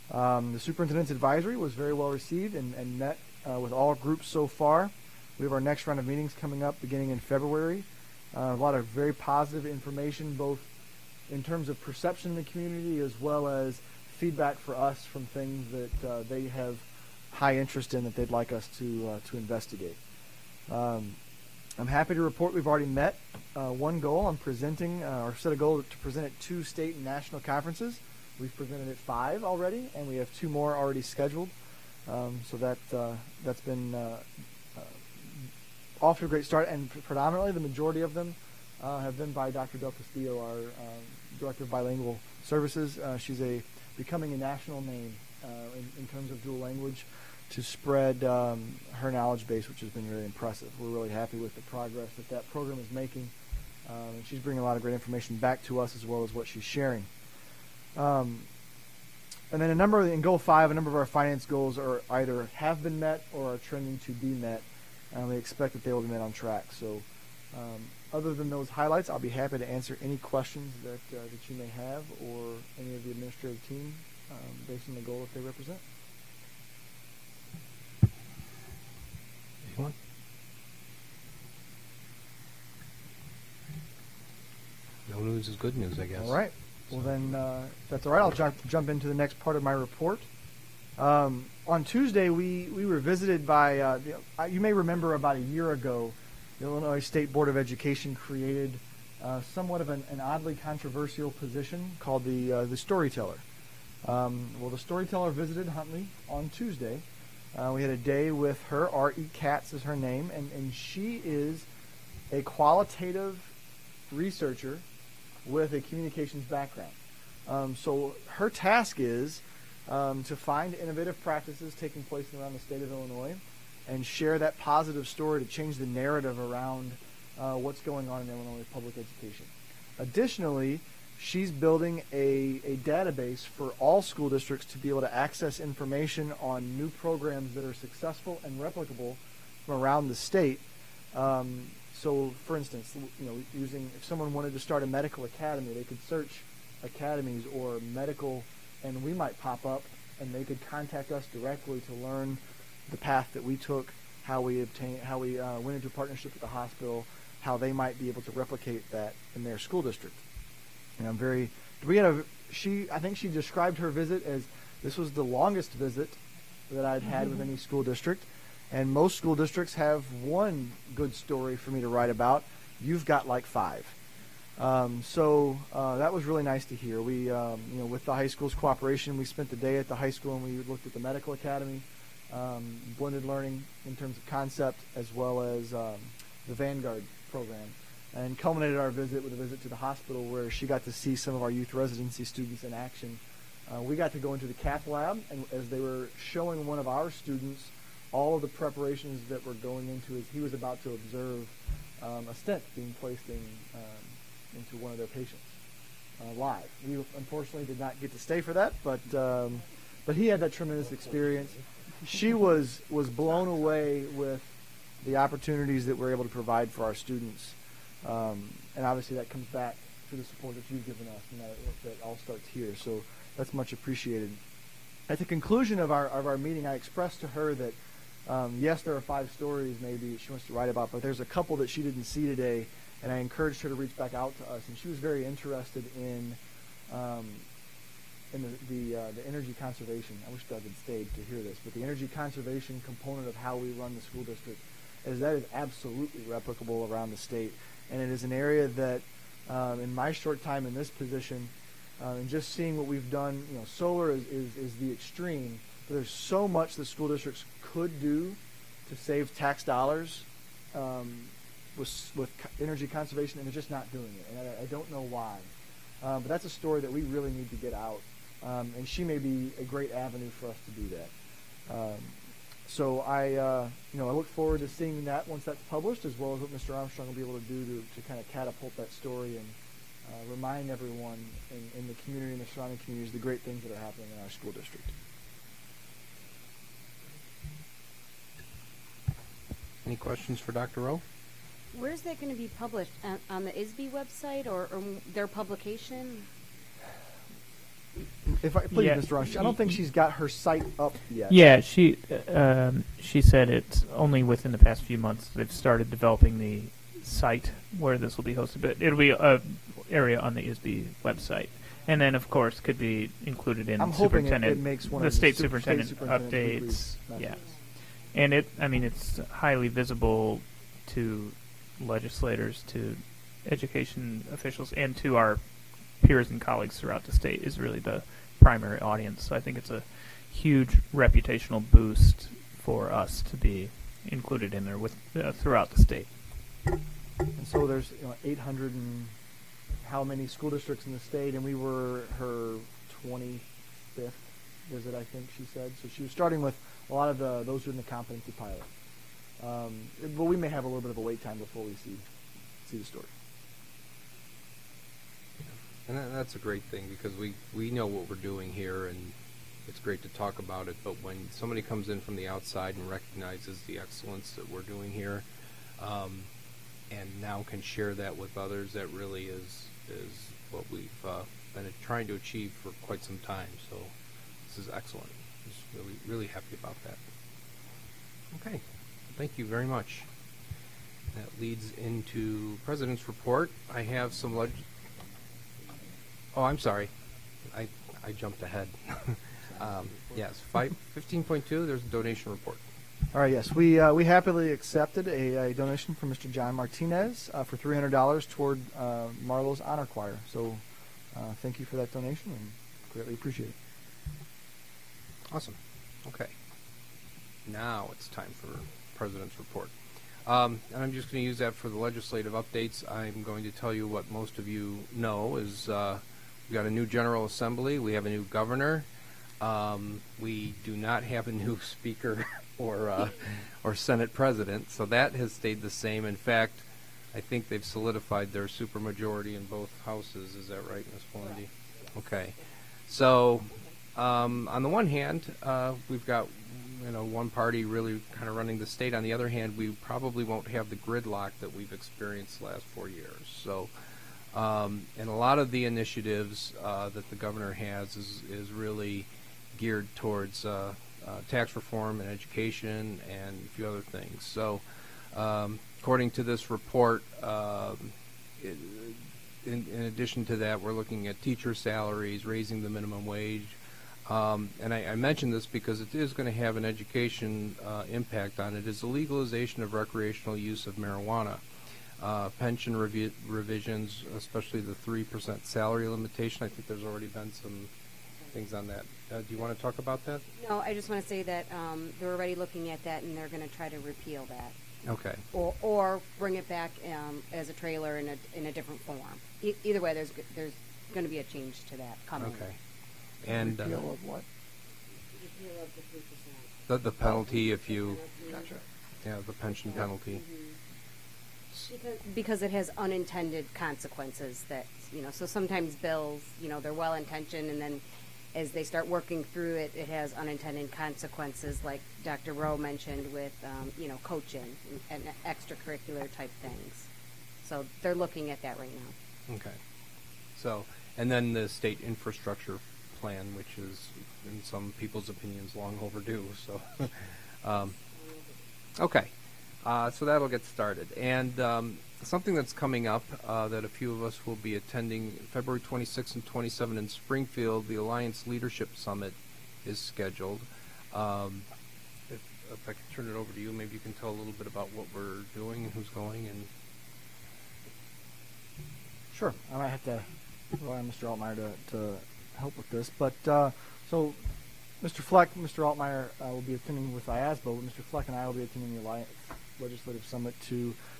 The Superintendent's Advisory was very well received and met with all groups so far. We have our next round of meetings coming up beginning in February. A lot of very positive information, both in terms of perception in the community as well as feedback for us from things that they have high interest in that they'd like us to investigate. I'm happy to report we've already met one goal. I'm presenting, or set a goal to present at 2 state and national conferences. We've presented at 5 already, and we have 2 more already scheduled. So that's been off to a great start, and predominantly the majority of them have been by Dr. Del Castillo, our Director of Bilingual Services. She's becoming a national name in terms of dual language to spread her knowledge base, which has been really impressive. We're really happy with the progress that program is making, and she's bringing a lot of great information back to us as well as what she's sharing. And then in Goal 5, a number of our finance goals are either have been met or are trending to be met. We expect that they will be met on track. So other than those highlights, I'll be happy to answer any questions that you may have or any of the administrative team based on the goal that they represent. Anyone? No news is good news, I guess. All right. Well, then, if that's all right, I'll jump into the next part of my report. On Tuesday, we were visited by, you may remember about a year ago, the Illinois State Board of Education created somewhat of an oddly controversial position called the storyteller. Well, the storyteller visited Huntley on Tuesday. We had a day with her. R.E. Katz is her name, and she is a qualitative researcher with a communications background. So her task is to find innovative practices taking place around the state of Illinois and share that positive story to change the narrative around what's going on in Illinois public education. Additionally, she's building a database for all school districts to be able to access information on new programs that are successful and replicable from around the state. So, for instance, if someone wanted to start a medical academy, they could search academies or medical, and we might pop up, and they could contact us directly to learn the path that we took, how we went into a partnership with the hospital, how they might be able to replicate that in their school district. And I think she described her visit as this was the longest visit that I'd had with any school district. And most school districts have one good story for me to write about. You've got like 5. So that was really nice to hear. We, with the high school's cooperation, we spent the day at the high school and we looked at the medical academy, blended learning in terms of concept, as well as the Vanguard program, and culminated our visit with a visit to the hospital where she got to see some of our youth residency students in action. We got to go into the cath lab, and as they were showing one of our students all of the preparations that were going into as he was about to observe a stent being placed into one of their patients live. We unfortunately did not get to stay for that, but he had that tremendous experience. She was blown away with the opportunities that we're able to provide for our students, and obviously that comes back to the support that you've given us, and that all starts here. So that's much appreciated. At the conclusion of our meeting, I expressed to her that yes, there are 5 stories maybe that she wants to write about, but there's a couple that she didn't see today, and I encouraged her to reach back out to us. And she was very interested in the energy conservation. I wish Doug had stayed to hear this, but the energy conservation component of how we run the school district is absolutely replicable around the state, and it is an area that in my short time in this position, and just seeing what we've done, solar is the extreme, but there's so much that school districts could do to save tax dollars with energy conservation, and they're just not doing it. And I don't know why. But that's a story that we really need to get out. And she may be a great avenue for us to do that. So I look forward to seeing that once that's published, as well as what Mr. Armstrong will be able to do to kind of catapult that story and remind everyone in the community and the surrounding communities the great things that are happening in our school district. Any questions for Dr. Rowe? Where's that going to be published? On the ISB website or their publication? If I please, Yeah. Mr. Armstrong, I don't think she's got her site up yet. Yeah, she said it's only within the past few months they've started developing the site where this will be hosted, but it'll be a area on the ISB website, and then of course could be included in I'm hoping superintendent, it makes one the of the state state superintendent superintendent updates. weekly Yeah, messages. and it's highly visible to legislators, to education officials, and to our peers and colleagues throughout the state is really the primary audience. So I think it's a huge reputational boost for us to be included in there with throughout the state. And so there's 800 and how many school districts in the state, and we were her 25th visit, I think she said. So she was starting with a lot of those who are in the competency pilot. But we may have a little bit of a wait time before we see the story. And that's a great thing, because we know what we're doing here, and it's great to talk about it. But when somebody comes in from the outside and recognizes the excellence that we're doing here, and now can share that with others, that really is what we've been trying to achieve for quite some time. So this is excellent. Just really happy about that. Okay, thank you very much. That leads into President's report. I have some Oh, I'm sorry. I jumped ahead. Yes, 15.2, there's a donation report. All right, yes. We happily accepted a donation from Mr. John Martinez for $300 toward Marlowe's Honor Choir. So thank you for that donation, and greatly appreciate it. Awesome. Okay. Now it's time for President's report. And I'm just going to use that for the legislative updates. I'm going to tell you what most of you know is we've got a new General Assembly. We have a new governor. We do not have a new Speaker or Senate President, so that has stayed the same. In fact, I think they've solidified their supermajority in both houses. Is that right, Ms. Melindy? Okay. So on the one hand, we've got one party really kind of running the state. On the other hand, we probably won't have the gridlock that we've experienced the last 4 years. So, and a lot of the initiatives that the governor has is really geared towards tax reform and education and a few other things. So, according to this report, in addition to that, we're looking at teacher salaries, raising the minimum wage. And I mention this because it is going to have an education impact on it, is the legalization of recreational use of marijuana. Pension revisions, especially the 3% salary limitation. I think there's already been some things on that. Do you want to talk about that? No, I just want to say that they're already looking at that, and they're going to try to repeal that. Okay. Or bring it back as a trailer in a different form. Either way, there's going to be a change to that coming. Okay. And repeal of what? Repeal of the 3%. The penalty if you, Gotcha. yeah, the pension penalty. Because it has unintended consequences that, so sometimes bills, they're well-intentioned, and then as they start working through it, it has unintended consequences, like Dr. Rowe mentioned with, coaching and extracurricular type things. So they're looking at that right now. Okay. So, and then the state infrastructure plan, which is, in some people's opinions, long overdue. So, okay. So that'll get started. And something that's coming up that a few of us will be attending, February 26th and 27th in Springfield, the Alliance Leadership Summit is scheduled. If I could turn it over to you, maybe you can tell a little bit about what we're doing and who's going. And Sure. I might have to rely on Mr. Altmeyer to help with this. But so Mr. Fleck, Mr. Altmaier will be attending with IASBO, but Mr. Fleck and I will be attending the Alliance Legislative Summit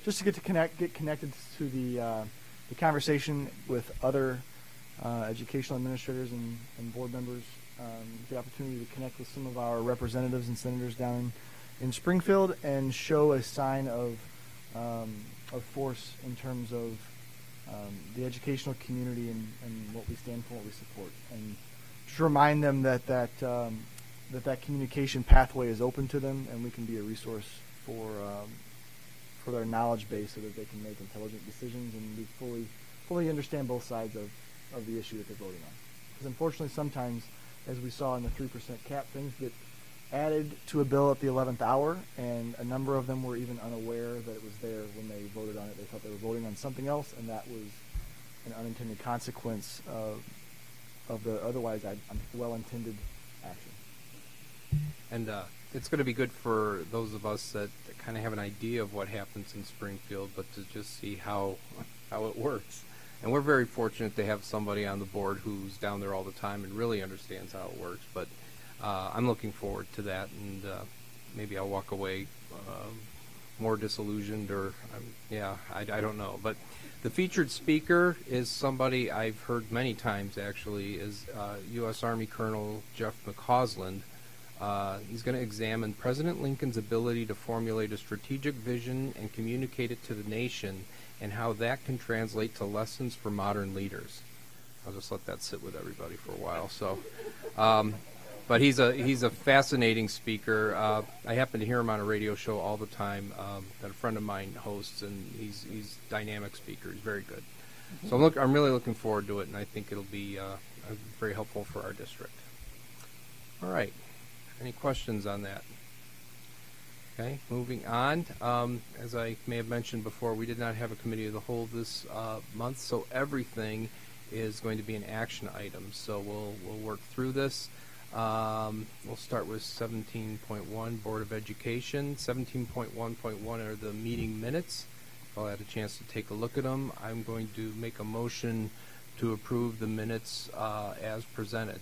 just to get connected to the conversation with other educational administrators and board members, the opportunity to connect with some of our representatives and senators down in Springfield and show a sign of force in terms of the educational community and what we stand for, what we support, and just remind them that communication pathway is open to them, and we can be a resource for their knowledge base so that they can make intelligent decisions and we fully understand both sides of the issue that they're voting on. Because unfortunately, sometimes, as we saw in the 3% cap, things get added to a bill at the 11th hour, and a number of them were even unaware that it was there when they voted on it. They thought they were voting on something else, and that was an unintended consequence of the otherwise well-intended action. And it's going to be good for those of us that kind of have an idea of what happens in Springfield, but to just see how it works. And we're very fortunate to have somebody on the board who's down there all the time and really understands how it works. But I'm looking forward to that, and maybe I'll walk away more disillusioned, or I don't know. But the featured speaker is somebody I've heard many times, actually, is U.S. Army Colonel Jeff McCausland. He's going to examine President Lincoln's ability to formulate a strategic vision and communicate it to the nation, and how that can translate to lessons for modern leaders. I'll just let that sit with everybody for a while. So, but he's a fascinating speaker. I happen to hear him on a radio show all the time that a friend of mine hosts, and he's a dynamic speaker. He's very good. So I'm really looking forward to it, and I think it'll be very helpful for our district. All right. Any questions on that? Okay, moving on. As I may have mentioned before, we did not have a committee of the whole this month, so everything is going to be an action item. So we'll work through this. We'll start with 17.1, Board of Education. 17.1.1 are the meeting minutes. If I had a chance to take a look at them, I'm going to make a motion to approve the minutes as presented.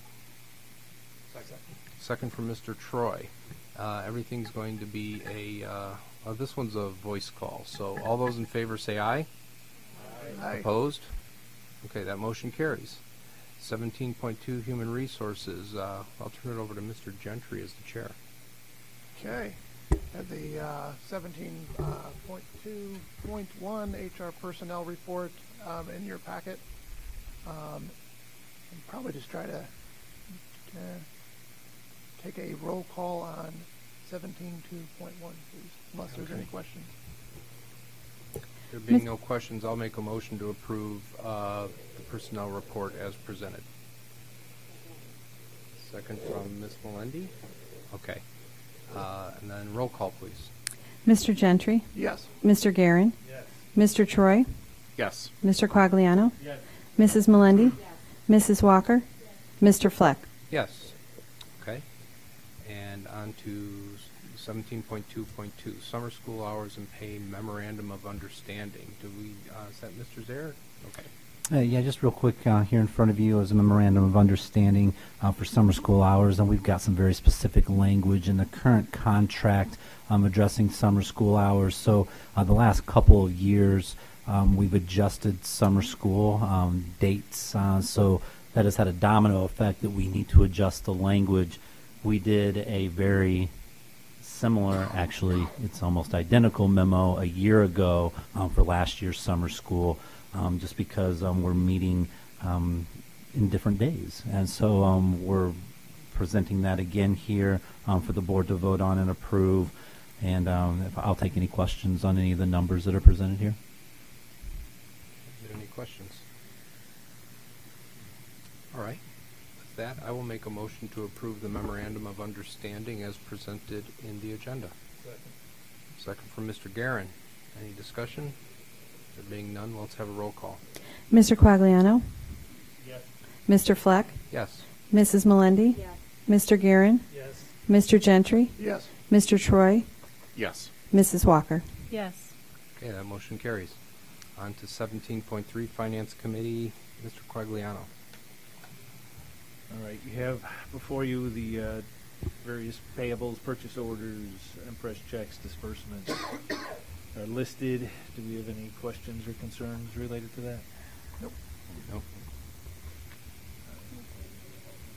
Second from Mr. Troy. Everything's going to be this one's a voice call. So all those in favor say aye. Aye. Opposed? Okay, that motion carries. 17.2 Human Resources. I'll turn it over to Mr. Gentry as the chair. Okay. At the 17.2.1 HR Personnel Report in your packet. I'll probably just try to take a roll call on 17.2.1, please, unless there's any questions. There being no questions, I'll make a motion to approve the personnel report as presented. Second from Ms. Melendi. Okay. And then roll call, please. Mr. Gentry? Yes. Mr. Guerin? Yes. Mr. Troy? Yes. Mr. Quagliano? Yes. Mrs. Melendi? Yes. Mrs. Walker? Yes. Mr. Fleck? Yes. Okay. And on to 17.2.2, Summer School Hours and Pay Memorandum of Understanding. Do we, is that Mr. Zaire? Okay. Yeah, just real quick, here in front of you is a memorandum of understanding for summer school hours, and we've got some very specific language in the current contract addressing summer school hours. So the last couple of years, we've adjusted summer school dates, so that has had a domino effect that we need to adjust the language. We did a very similar, actually, it's almost identical memo a year ago for last year's summer school. Just because we're meeting in different days. And so we're presenting that again here for the board to vote on and approve. And I'll take any questions on any of the numbers that are presented here. Any questions? All right. With that, I will make a motion to approve the Memorandum of Understanding as presented in the agenda. Second from Mr. Guerin. Any discussion? There being none, let's have a roll call. Mr. Quagliano? Yes. Mr. Fleck? Yes. Mrs. Melendi? Yes. Mr. Guerin? Yes. Mr. Gentry? Yes. Mr. Troy? Yes. Mrs. Walker? Yes. Okay, that motion carries. On to 17.3, Finance Committee, Mr. Quagliano. All right, you have before you the various payables, purchase orders, impress checks, disbursements are listed. Do we have any questions or concerns related to that? Nope.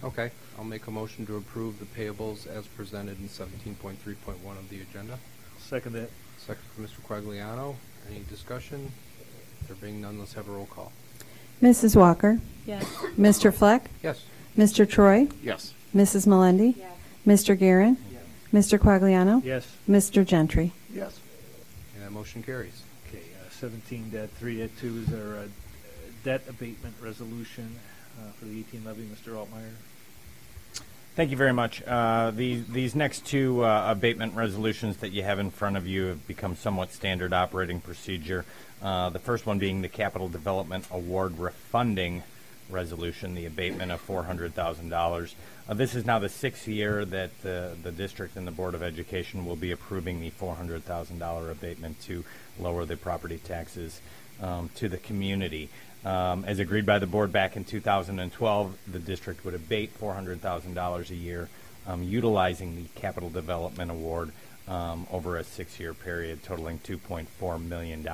Okay, I'll make a motion to approve the payables as presented in 17.3.1 of the agenda. Second that. Second for Mr. Quagliano. Any discussion? There being none, let's have a roll call. Mrs. Walker? Yes. Mr. Fleck? Yes. Mr. Troy? Yes. Mrs. Melendi? Yes. Mr. Guerin? Mr. Quagliano? Yes. Mr. Gentry? Yes. And that motion carries. Okay, 17.3.2 is our debt abatement resolution for the 18 levy. Mr. Altmeyer. Thank you very much. These next two abatement resolutions that you have in front of you have become somewhat standard operating procedure. The first one being the Capital Development Award refunding resolution, the abatement of $400,000. This is now the sixth year that the district and the Board of Education will be approving the $400,000 abatement to lower the property taxes to the community. As agreed by the board back in 2012, the district would abate $400,000 a year utilizing the Capital Development Award over a 6-year period totaling $2.4 million.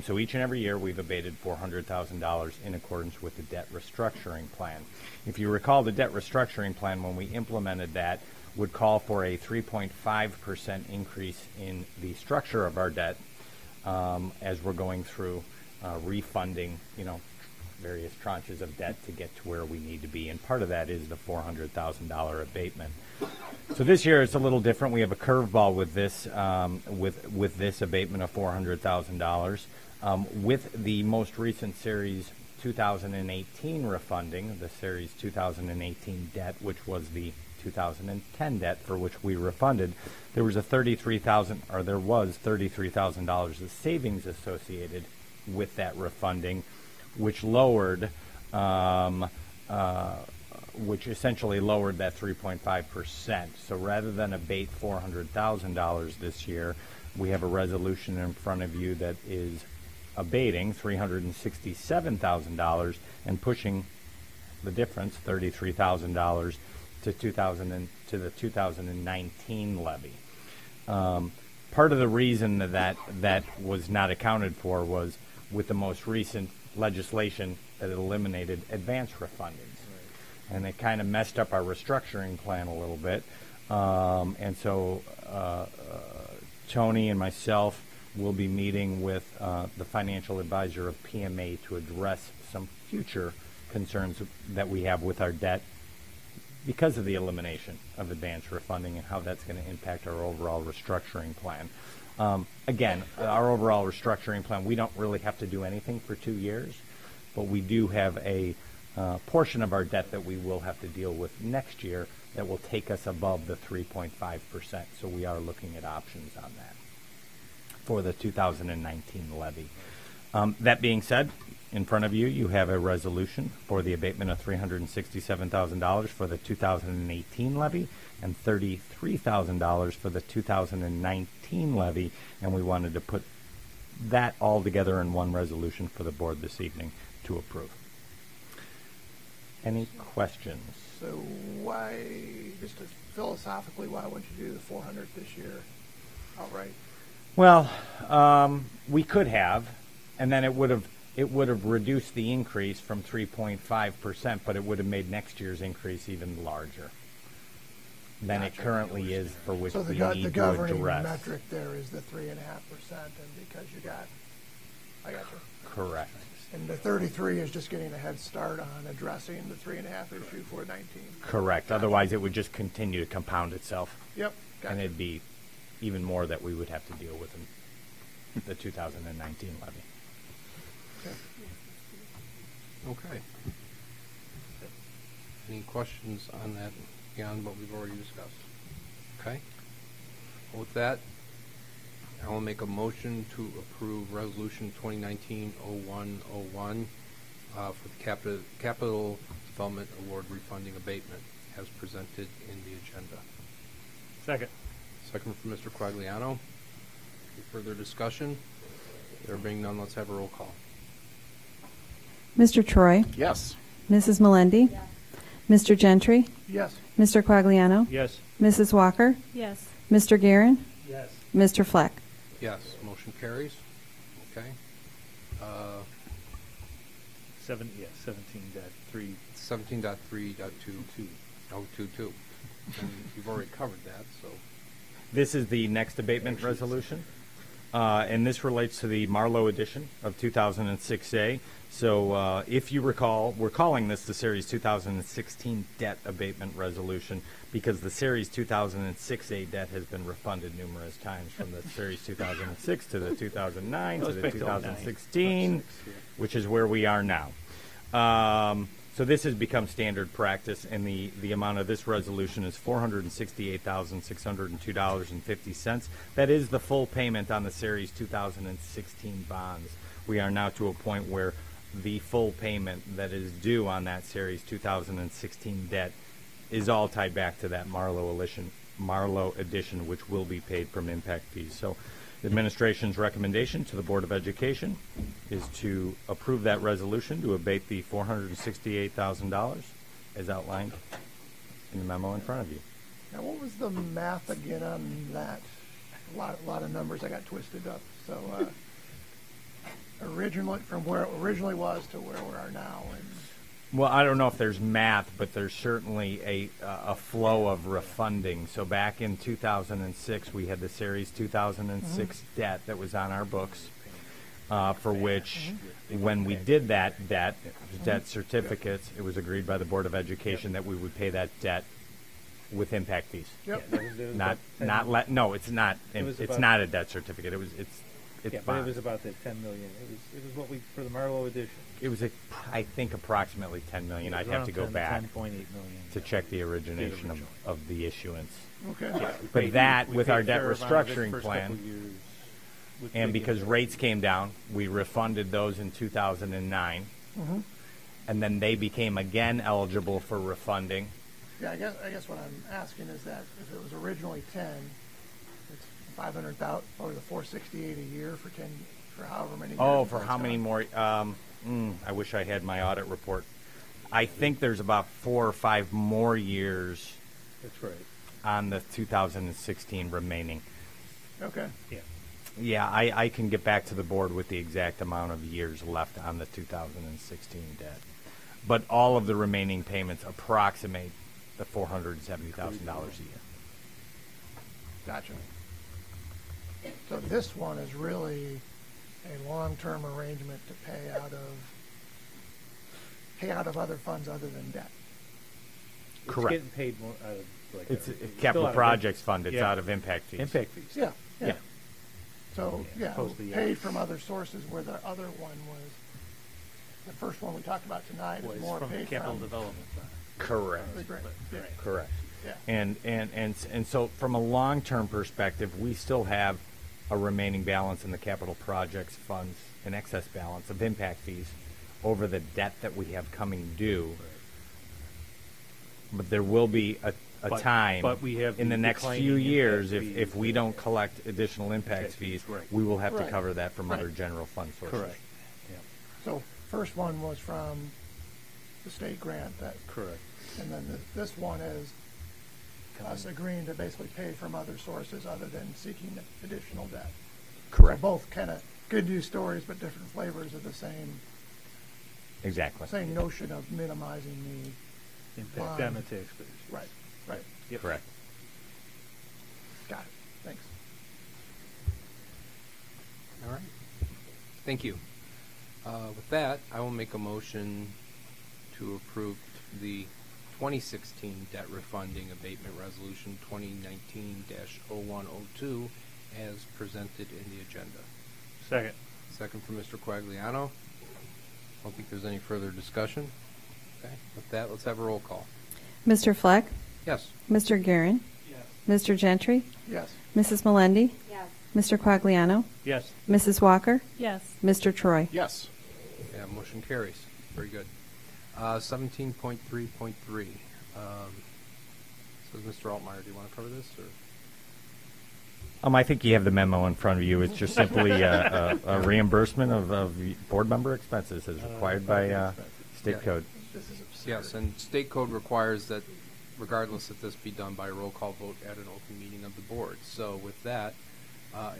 So each and every year we've abated $400,000 in accordance with the debt restructuring plan. If you recall, the debt restructuring plan, when we implemented that, would call for a 3.5% increase in the structure of our debt as we're going through refunding, various tranches of debt to get to where we need to be, and part of that is the $400,000 abatement. So this year it's a little different. We have a curveball with this with this abatement of $400,000. With the most recent Series 2018 refunding, the Series 2018 debt, which was the 2010 debt for which we refunded, there was $33,000 of savings associated with that refunding, which lowered, which essentially lowered that 3.5%. So rather than abate $400,000 this year, we have a resolution in front of you that is abating $367,000 and pushing the difference, $33,000, to the 2019 levy. Part of the reason that was not accounted for was with the most recent legislation that eliminated advance refundings. And it kind of messed up our restructuring plan a little bit. And so Tony and myself will be meeting with the financial advisor of PMA to address some future concerns that we have with our debt because of the elimination of advance refunding and how that's going to impact our overall restructuring plan. Again, our overall restructuring plan, we don't really have to do anything for 2 years, but we do have a portion of our debt that we will have to deal with next year that will take us above the 3.5%. So we are looking at options on that for the 2019 levy. That being said, in front of you, you have a resolution for the abatement of $367,000 for the 2018 levy and $33,000 for the 2019 levy, and we wanted to put that all together in one resolution for the board this evening to approve. Any questions? So why, just philosophically, why wouldn't you do the 400 this year outright? Well, we could have, and then it would have reduced the increase from 3.5%, but it would have made next year's increase even larger than it currently is, for which we need to address. The governing metric there is the 3.5%, and because you got, I got you. Correct. And the 33 is just getting a head start on addressing the 3.5 issue for 19. Correct. Gotcha. Otherwise, it would just continue to compound itself. Yep. Gotcha. And it'd be even more that we would have to deal with in the 2019 levy. Okay. Any questions on that beyond what we've already discussed? Okay. Well, with that, I will make a motion to approve Resolution 2019-0101 for the Capital Development Award refunding abatement as presented in the agenda. Second. Second from Mr. Quagliano. Any further discussion? There being none, let's have a roll call. Mr. Troy? Yes. Mrs. Melendi? Yes. Mr. Gentry? Yes. Mr. Quagliano? Yes. Mrs. Walker? Yes. Mr. Guerin? Yes. Mr. Fleck? Yes, motion carries. Okay. 17.3. 17.3.22. And you've already covered that, so. This is the next abatement resolution, and this relates to the Marlowe edition of 2006A. So if you recall, we're calling this the Series 2016 Debt Abatement Resolution because the Series 2006A debt has been refunded numerous times from the Series 2006 to the 2009 to the 2016, which is where we are now. So this has become standard practice, and the amount of this resolution is $468,602.50. That is the full payment on the Series 2016 bonds. We are now to a point where the full payment that is due on that Series 2016 debt is all tied back to that Marlowe edition, which will be paid from impact fees. So the administration's recommendation to the Board of Education is to approve that resolution to abate the $468,000 as outlined in the memo in front of you. Now, what was the math again on that? A lot of numbers I got twisted up. So originally, from where it originally was to where we are now, and well, I don't know if there's math, but there's certainly a flow of refunding. So back in 2006, we had the Series 2006 debt that was on our books, for which, when we did that debt certificates, it was agreed by the Board of Education that we would pay that debt with impact fees. Yep. No, it's not. It's not a debt certificate. It's but it was about the $10 million. It was what we for the Marlowe edition. It was, I think, approximately $10 million. I'd have to go back 10.8 million to check the origination of the issuance. Okay. Yeah, but that, with our debt restructuring plan, and because rates came down, we refunded those in 2009, and then they became again eligible for refunding. Yeah, I guess what I'm asking is that if it was originally 10, it's 500,000 or the 468 a year for 10 for however many. Oh, for how many more? I wish I had my audit report. I think there's about 4 or 5 more years. That's right. On the 2016 remaining. Okay. Yeah. Yeah, I can get back to the board with the exact amount of years left on the 2016 debt. But all of the remaining payments approximate the $470,000 a year. Gotcha. So this one is really a long-term arrangement to pay out of other funds other than debt. Correct. It's getting paid more out of it's a capital projects fund. It's out of impact fees. Impact fees. Yeah. So paid from other sources, where the other one was, the first one we talked about tonight was more from paid capital from development fund. Correct. Correct. Yeah. And so from a long-term perspective, we still have a remaining balance in the capital projects funds, an excess balance of impact fees over the debt that we have coming due. But there will be a time but we have in the next few declining years, impact if we don't collect additional impact fees, we will have to Right. cover that from Right. other general fund sources. Correct. Yeah. So first one was from the state grant Correct. and then this one is us agreeing to basically pay from other sources other than seeking additional debt. Correct. So both kind of good news stories, but different flavors of the same. Exactly. Same notion of minimizing the impact on the taxpayers. Right. Yep. Correct. Got it. Thanks. All right. Thank you. With that, I will make a motion to approve the 2016 debt refunding abatement resolution 2019-0102 as presented in the agenda. Second. Second from Mr. Quagliano. I don't think there's any further discussion. Okay. With that, let's have a roll call. Mr. Fleck? Yes. Mr. Guerin? Yes. Mr. Gentry? Yes. Mrs. Melendi? Yes. Mr. Quagliano? Yes. Mrs. Walker? Yes. Mr. Troy? Yes. Yeah, motion carries. Very good. 17.3.3. Says Mr. Altmaier, do you want to cover this? Or? I think you have the memo in front of you. It's just simply a reimbursement of board member expenses as required by state code. This is absurd. Yes, and state code requires that regardless that this be done by a roll call vote at an open meeting of the board. So with that,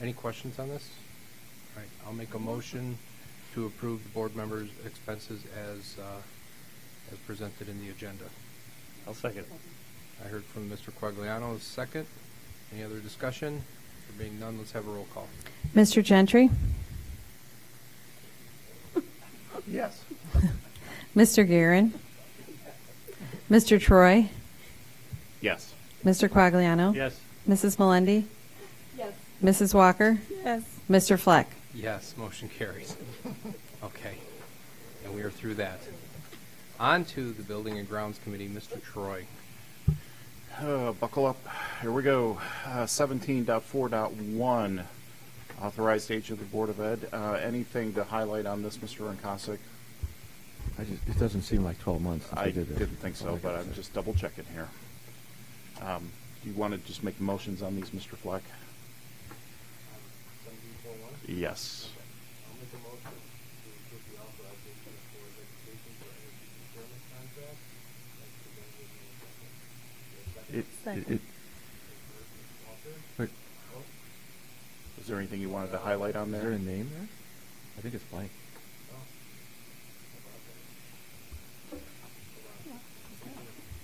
any questions on this? All right, I'll make a motion to approve the board members' expenses as presented in the agenda. I'll second. I heard from Mr. Quagliano, second. Any other discussion? There being none, let's have a roll call. Mr. Gentry? Yes. Mr. Guerin? Mr. Troy? Yes. Mr. Quagliano? Yes. Mrs. Melendi? Yes. Mrs. Walker? Yes. Mr. Fleck? Yes, motion carries. Okay, and we are through that. On to the Building and Grounds Committee, Mr. Troy. Buckle up. Here we go. 17.4.1, authorized age of the Board of Ed. Anything to highlight on this, Mr. Rankosik? It doesn't seem like 12 months since I we did this. didn't think so, but I'm just double checking here. Do you want to just make motions on these, Mr. Fleck? Yes. I'll make a motion to approve the authorization of Board of Education for energy procurement contract as presented in the agenda. Is there anything you wanted to highlight on there? Is there a name there? I think it's blank.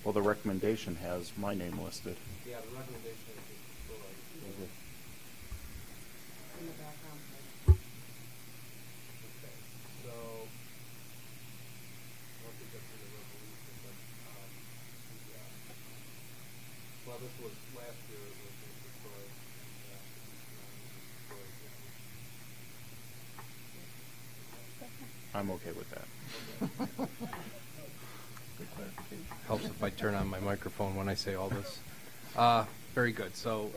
Well, the recommendation has my name listed. Yeah, the recommendation is destroyed. In the background. Okay, so, I don't think that's in the resolution, but, well, this was last year, it was destroyed, and, I'm okay with that. helps if I turn on my microphone when I say all this. Very good. So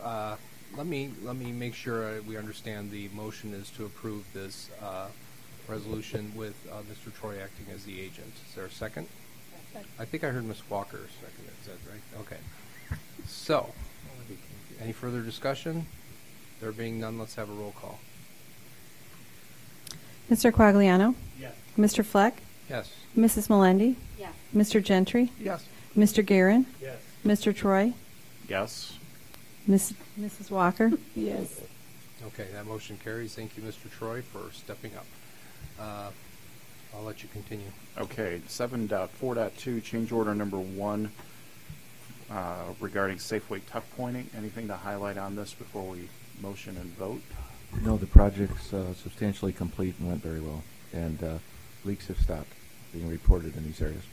let me make sure we understand the motion is to approve this resolution with Mr. Troy acting as the agent. Is there a second? I think I heard Ms. Walker second. Is that right? Okay. So, any further discussion? There being none, let's have a roll call. Mr. Quagliano? Yes. Mr. Fleck? Yes. Mrs. Melendi? Yes. Mr. Gentry? Yes. Mr. Guerin? Yes. Mr. Troy? Yes. Mrs. Walker? Yes. Okay, that motion carries. Thank you, Mr. Troy, for stepping up. I'll let you continue. Okay, 7.4.2, change order number 1 regarding Safeway tuck pointing. Anything to highlight on this before we motion and vote? No, the project's substantially complete and went very well, and leaks have stopped being reported in these areas.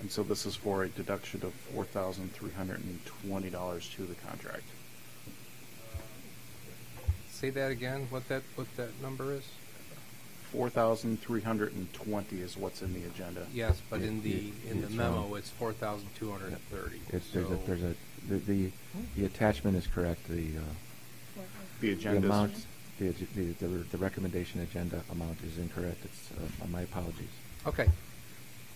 And so this is for a deduction of $4,320 to the contract. Say that again. What that number is? 4,320 is what's in the agenda. Yes, but in the memo, it's 4,230. The attachment is correct. The agenda amount, the recommendation agenda amount is incorrect. It's my apologies. Okay.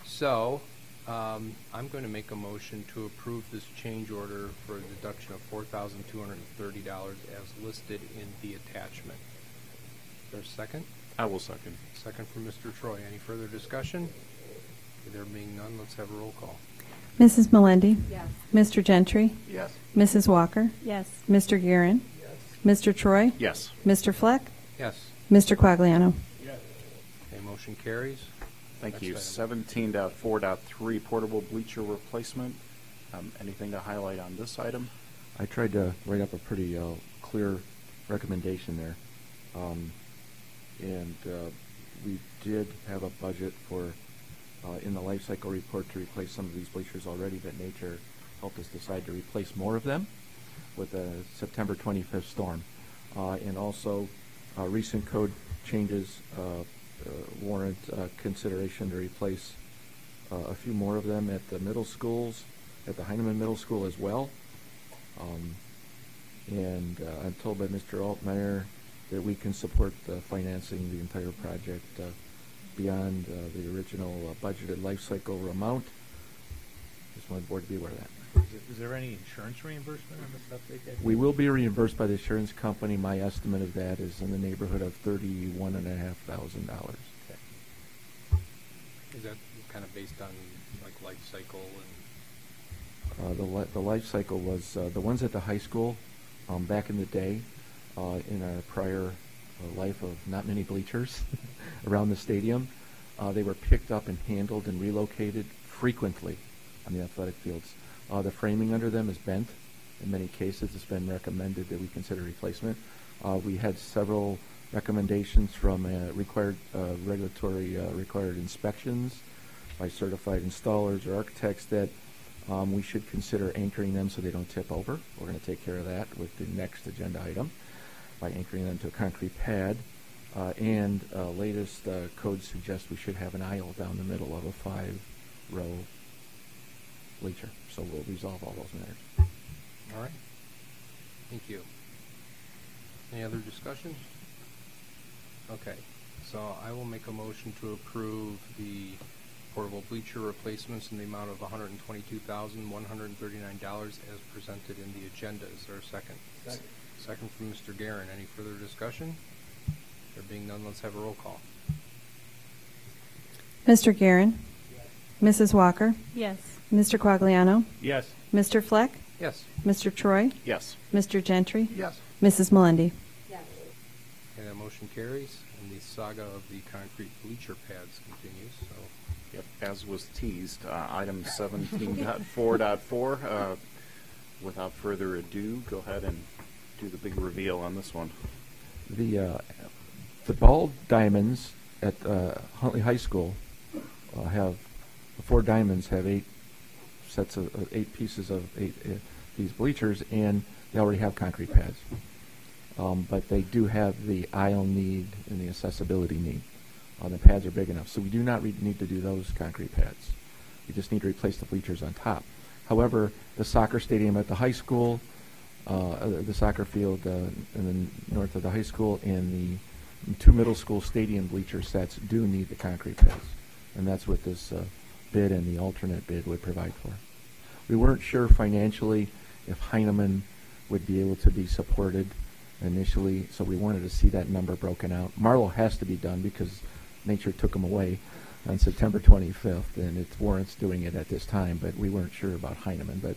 So I'm going to make a motion to approve this change order for a deduction of $4,230 as listed in the attachment. Is there a second? I will second. Second from Mr. Troy. Any further discussion? There being none, let's have a roll call. Mrs. Melendi? Yes. Mr. Gentry? Yes. Mrs. Walker? Yes. Mr. Guerin? Yes. Mr. Troy? Yes. Mr. Fleck? Yes. Mr. Quagliano? Yes. Okay, motion carries. Thank you. Next item. 17.4.3, portable bleacher replacement. Anything to highlight on this item? I tried to write up a pretty clear recommendation there. And we did have a budget for, in the life cycle report, to replace some of these bleachers already, but nature helped us decide to replace more of them with the September 25th storm. And also, recent code changes warrant consideration to replace a few more of them at the middle schools, at the Heinemann Middle School as well. And I'm told by Mr. Altmaier that we can support financing the entire project beyond the original budgeted life cycle amount. Just want the board to be aware of that. Is there any insurance reimbursement on the stuff they get? We will be reimbursed by the insurance company. My estimate of that is in the neighborhood of $31,500. Okay. Is that kind of based on like life cycle and? The life cycle was the ones at the high school back in the day, in our prior life of not many bleachers around the stadium. They were picked up and handled and relocated frequently on the athletic fields. The framing under them is bent. In many cases, it's been recommended that we consider replacement. We had several recommendations from regulatory required inspections by certified installers or architects that we should consider anchoring them so they don't tip over. We're going to take care of that with the next agenda item by anchoring them to a concrete pad. Latest codes suggest we should have an aisle down the middle of a 5-row bleacher. So we'll resolve all those matters. All right. Thank you. Any other discussion? Okay. So I will make a motion to approve the portable bleacher replacements in the amount of $122,139 as presented in the agenda. Is there a second? Second. Second from Mr. Guerin. Any further discussion? There being none, let's have a roll call. Mr. Guerin? Yes. Mrs. Walker? Yes. Mr. Quagliano? Yes. Mr. Fleck? Yes. Mr. Troy? Yes. Mr. Gentry? Yes. Mrs. Melendi? Yes. Okay, that motion carries, and the saga of the concrete bleacher pads continues. So, Yep, as was teased, item 17.4.4. Without further ado, go ahead and do the big reveal on this one. The ball diamonds at Huntley High School have the 4 diamonds have 8 sets of 8 pieces of 8 these bleachers, and they already have concrete pads. But they do have the aisle need and the accessibility need. The pads are big enough, so we do not need to do those concrete pads. We just need to replace the bleachers on top. However, the soccer stadium at the high school, the soccer field in the north of the high school, and the 2 middle school stadium bleacher sets do need the concrete pads, and that's what this bid and the alternate bid would provide for. We weren't sure financially if Heinemann would be able to be supported initially, so we wanted to see that number broken out. Marlow has to be done because nature took them away on September 25th, and it warrants doing it at this time, but we weren't sure about Heinemann. But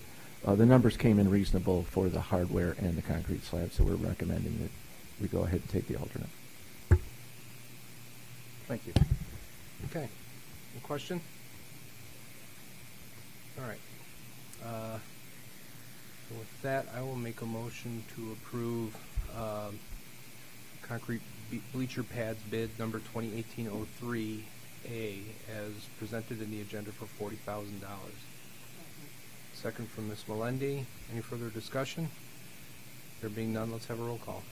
the numbers came in reasonable for the hardware and the concrete slab, so we're recommending that we go ahead and take the alternate. Thank you. okay. Any question? All right. So with that, I will make a motion to approve concrete bleacher pads bid number 2018-03A as presented in the agenda for $40,000. Second from Ms. Melendi. Any further discussion? There being none, let's have a roll call.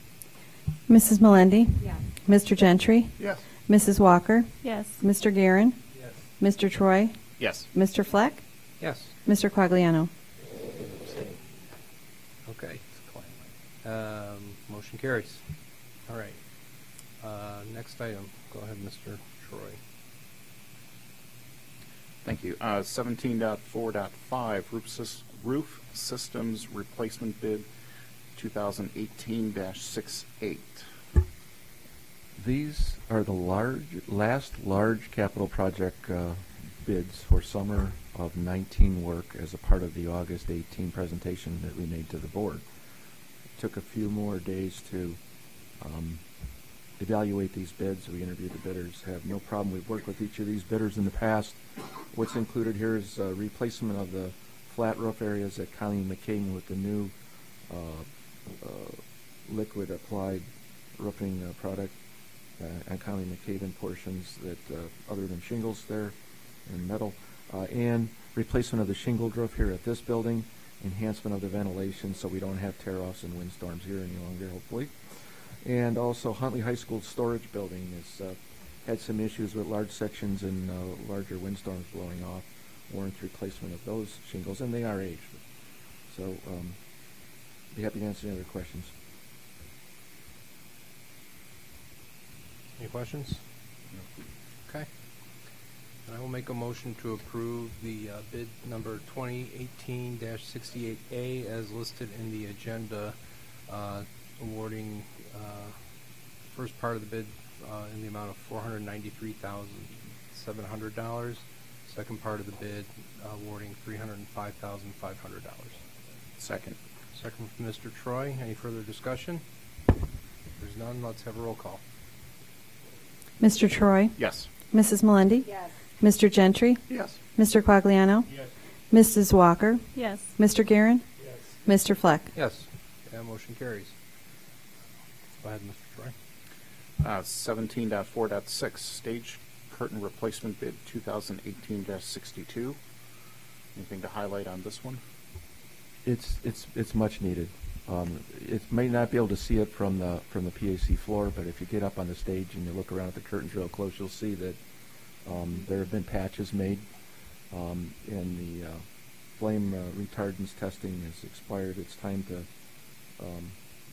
Mrs. Melendi? Yes. Mr. Gentry? Yes. Mrs. Walker? Yes. Mr. Guerin? Yes. Mr. Troy? Yes. Mr. Fleck? Yes. Mr. Quagliano? Okay. Motion carries. All right. Next item. Go ahead, Mr. Troy. Thank you. 17.4.5, roof systems replacement bid 2018-68. These are the last large capital project bids for summer of 19 work as a part of the August 18 presentation that we made to the board. It took a few more days to evaluate these bids. We interviewed the bidders. Have no problem. We've worked with each of these bidders in the past. What's included here is replacement of the flat roof areas at Colleen McCain with the new liquid applied roofing product and Colleen McCabe portions that other than shingles there and metal, and replacement of the shingled roof here at this building, enhancement of the ventilation so we don't have tear-offs and windstorms here any longer, hopefully. And also Huntley High School storage building has had some issues with large sections and larger windstorms blowing off, warrants replacement of those shingles, and they are aged. So be happy to answer any other questions. Any questions? No. Okay. And I will make a motion to approve the bid number 2018-68A as listed in the agenda, awarding first part of the bid in the amount of $493,700. $700. Second part of the bid awarding $305,500. Second. Second from Mr. Troy. Any further discussion? There's none. Let's have a roll call. Mr. Troy? Yes. Mrs. Melendi? Yes. Mr. Gentry? Yes. Mr. Quagliano? Yes. Mrs. Walker? Yes. Mr. Guerin? Yes. Mr. Fleck? Yes. That motion carries. Go ahead, Mr. Troy. 17.4.6 stage curtain replacement bid 2018-62. Anything to highlight on this one? It's much needed. It may not be able to see it from the PAC floor, but if you get up on the stage and you look around at the curtains real close, you'll see that there have been patches made, and the flame retardants testing has expired. It's time to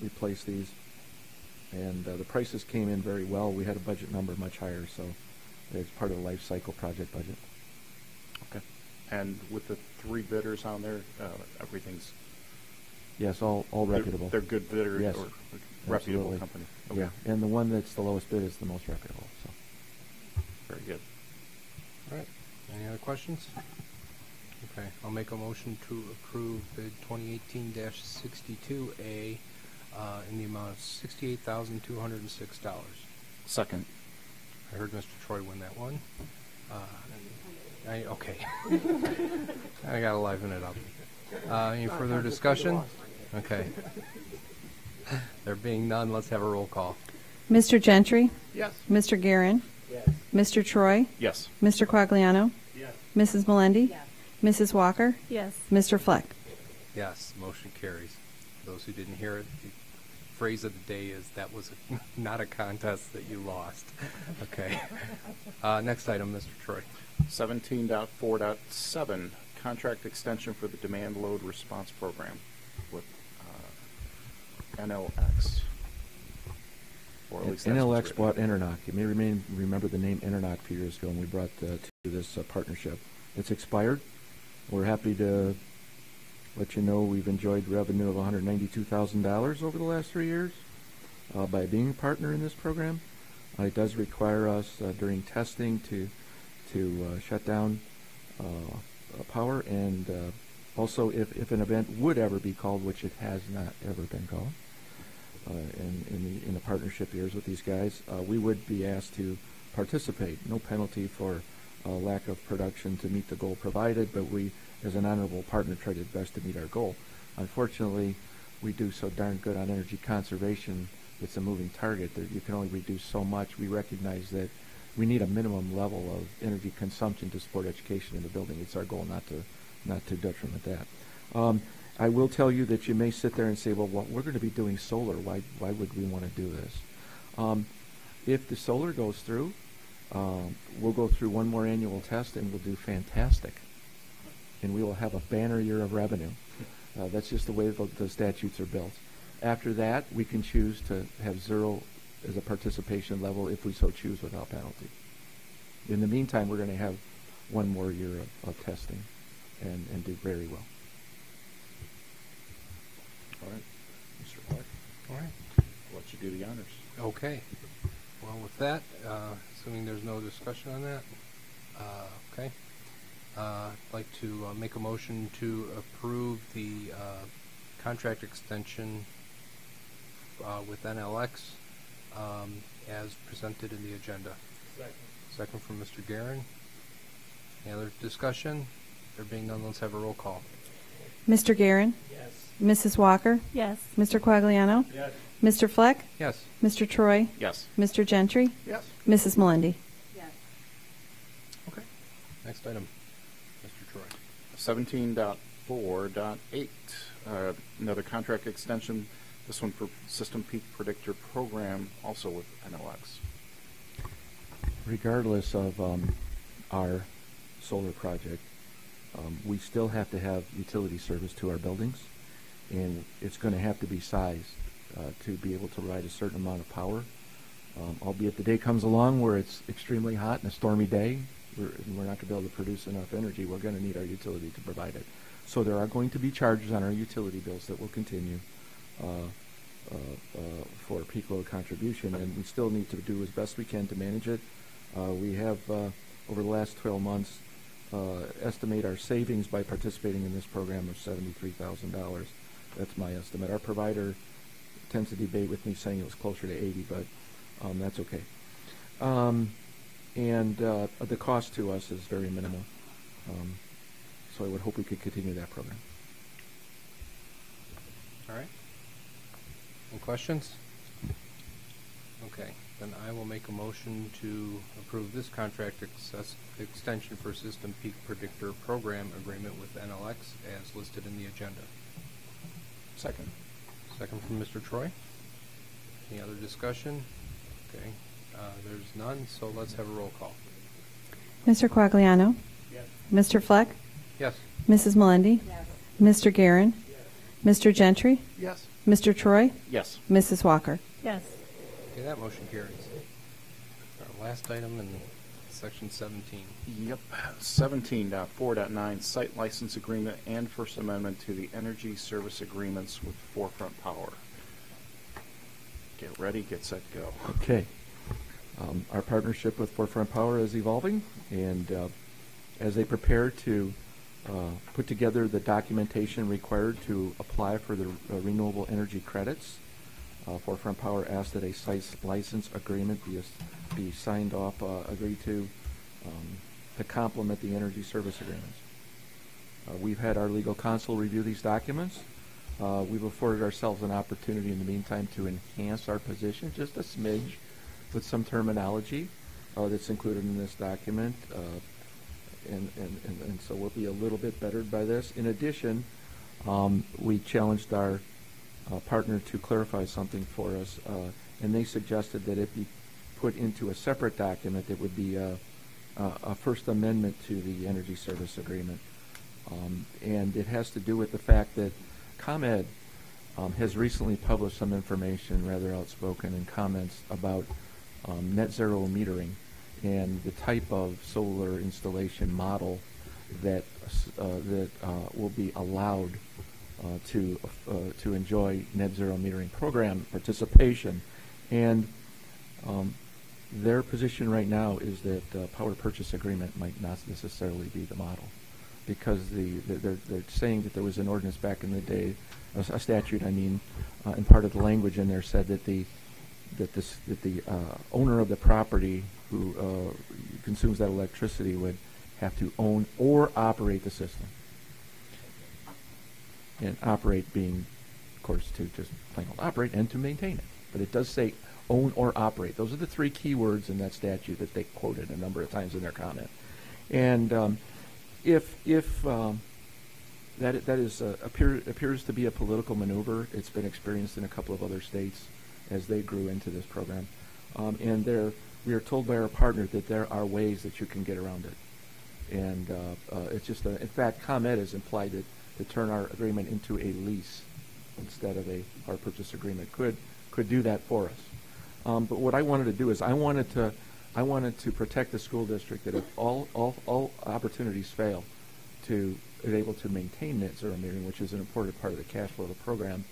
replace these, and the prices came in very well. We had a budget number much higher, so it's part of the life cycle project budget. Okay. And with the 3 bidders on there, everything's... Yes, all reputable. They're good bidders, yes, or reputable absolutely. company. Okay. Yeah, and the one that's the lowest bid is the most reputable. So. Very good. All right. Any other questions? Okay. I'll make a motion to approve bid 2018-62A in the amount of $68,206. Second. I heard Mr. Troy win that one. Okay. I gotta liven it up. Any further discussion? Okay. There being none, let's have a roll call. Mr. Gentry? Yes. Mr. Guerin? Yes. Mr. Troy? Yes. Mr. Quagliano? Yes. Mrs. Melendi? Yes. Mrs. Walker? Yes. Mr. Fleck? Yes, motion carries. For those who didn't hear it, the phrase of the day is that was not a contest that you lost. Okay. Next item, Mr. Troy. 17.4.7 contract extension for the demand load response program with NLX. Or at least that's what's NLX written. bought Internoc. You may remember the name Internoc a few years ago when we brought to this partnership. It's expired. We're happy to let you know we've enjoyed revenue of $192,000 over the last 3 years by being a partner in this program. It does require us during testing to shut down power, and also if an event would ever be called, which it has not ever been called, in the partnership years with these guys, we would be asked to participate. No penalty for lack of production to meet the goal provided, but we, as an honorable partner, try to best to meet our goal. Unfortunately, we do so darn good on energy conservation. It's a moving target. That you can only reduce so much. We recognize that we need a minimum level of energy consumption to support education in the building. It's our goal not to detriment that. I will tell you that you may sit there and say, well, we're going to be doing solar. Why would we want to do this? If the solar goes through, we'll go through one more annual test and we'll do fantastic. And we will have a banner year of revenue. That's just the way the statutes are built. After that, we can choose to have 0 as a participation level if we so choose without penalty. In the meantime, we're going to have one more year of testing and do very well. All right. Mr. Clark. All right. I'll let you do the honors. Okay. Well, with that, assuming there's no discussion on that, okay. I'd like to make a motion to approve the contract extension with NLX as presented in the agenda. Second. Second from Mr. Guerin. Any other discussion? There being none, let's have a roll call. Mr. Guerin? Yes. Mrs. Walker? Yes. Mr. Quagliano? Yes. Mr. Fleck? Yes. Mr. Troy? Yes. Mr. Gentry? Yes. Mrs. Melendi? Yes. Okay. Next item, Mr. Troy. 17.4.8, another contract extension, this one for System Peak Predictor Program, also with NLX. Regardless of our solar project, we still have to have utility service to our buildings, and it's going to have to be sized to be able to provide a certain amount of power. Albeit the day comes along where it's extremely hot and a stormy day, we're not going to be able to produce enough energy. We're going to need our utility to provide it. So there are going to be charges on our utility bills that will continue for peak load contribution, and we still need to do as best we can to manage it. We have over the last 12 months, estimate our savings by participating in this program of $73,000. That's my estimate. Our provider tends to debate with me saying it was closer to 80, but that's okay. And the cost to us is very minimal. So I would hope we could continue that program. All right. Any questions? Okay, then I will make a motion to approve this contract extension for System Peak Predictor Program Agreement with NLX as listed in the agenda. Second. Second from Mr. Troy. Any other discussion? Okay, there's none, so let's have a roll call. Mr. Quagliano? Yes. Mr. Fleck? Yes. Mrs. Melendi? Yes. Mr. Guerin? Mr. Gentry? Yes. Mr. Troy? Yes. Mrs. Walker? Yes. Okay, that motion carries. Our last item in section 17. Yep. 17.4.9 Site License Agreement and First Amendment to the Energy Service Agreements with Forefront Power. Get ready, get set, go. Okay. Our partnership with Forefront Power is evolving, and as they prepare to put together the documentation required to apply for the renewable energy credits, Forefront Power asked that a site license agreement be signed off, agreed to complement the energy service agreements. We've had our legal counsel review these documents. We've afforded ourselves an opportunity in the meantime to enhance our position just a smidge with some terminology that's included in this document. And so we'll be a little bit bettered by this. In addition, we challenged our partner to clarify something for us, and they suggested that it be put into a separate document that would be a First Amendment to the Energy Service Agreement. And it has to do with the fact that ComEd has recently published some information, rather outspoken, in comments about net zero metering and the type of solar installation model that will be allowed to enjoy net zero metering program participation. And their position right now is that power purchase agreement might not necessarily be the model, because they're saying that there was an ordinance back in the day, a statute, I mean, and part of the language in there said that the owner of the property who consumes that electricity would have to own or operate the system. And operate being, of course, to just plain old operate and to maintain it. But it does say own or operate. Those are the three key words in that statute that they quoted a number of times in their comment. And if that is appears to be a political maneuver, it's been experienced in a couple of other states as they grew into this program. And we are told by our partner that there are ways that you can get around it. And it's just, in fact, ComEd has implied that to turn our agreement into a lease instead of a power purchase agreement could do that for us. But what I wanted to do is I wanted to protect the school district that if all opportunities fail to be able to maintain net zero metering, which is an important part of the cash flow of the program,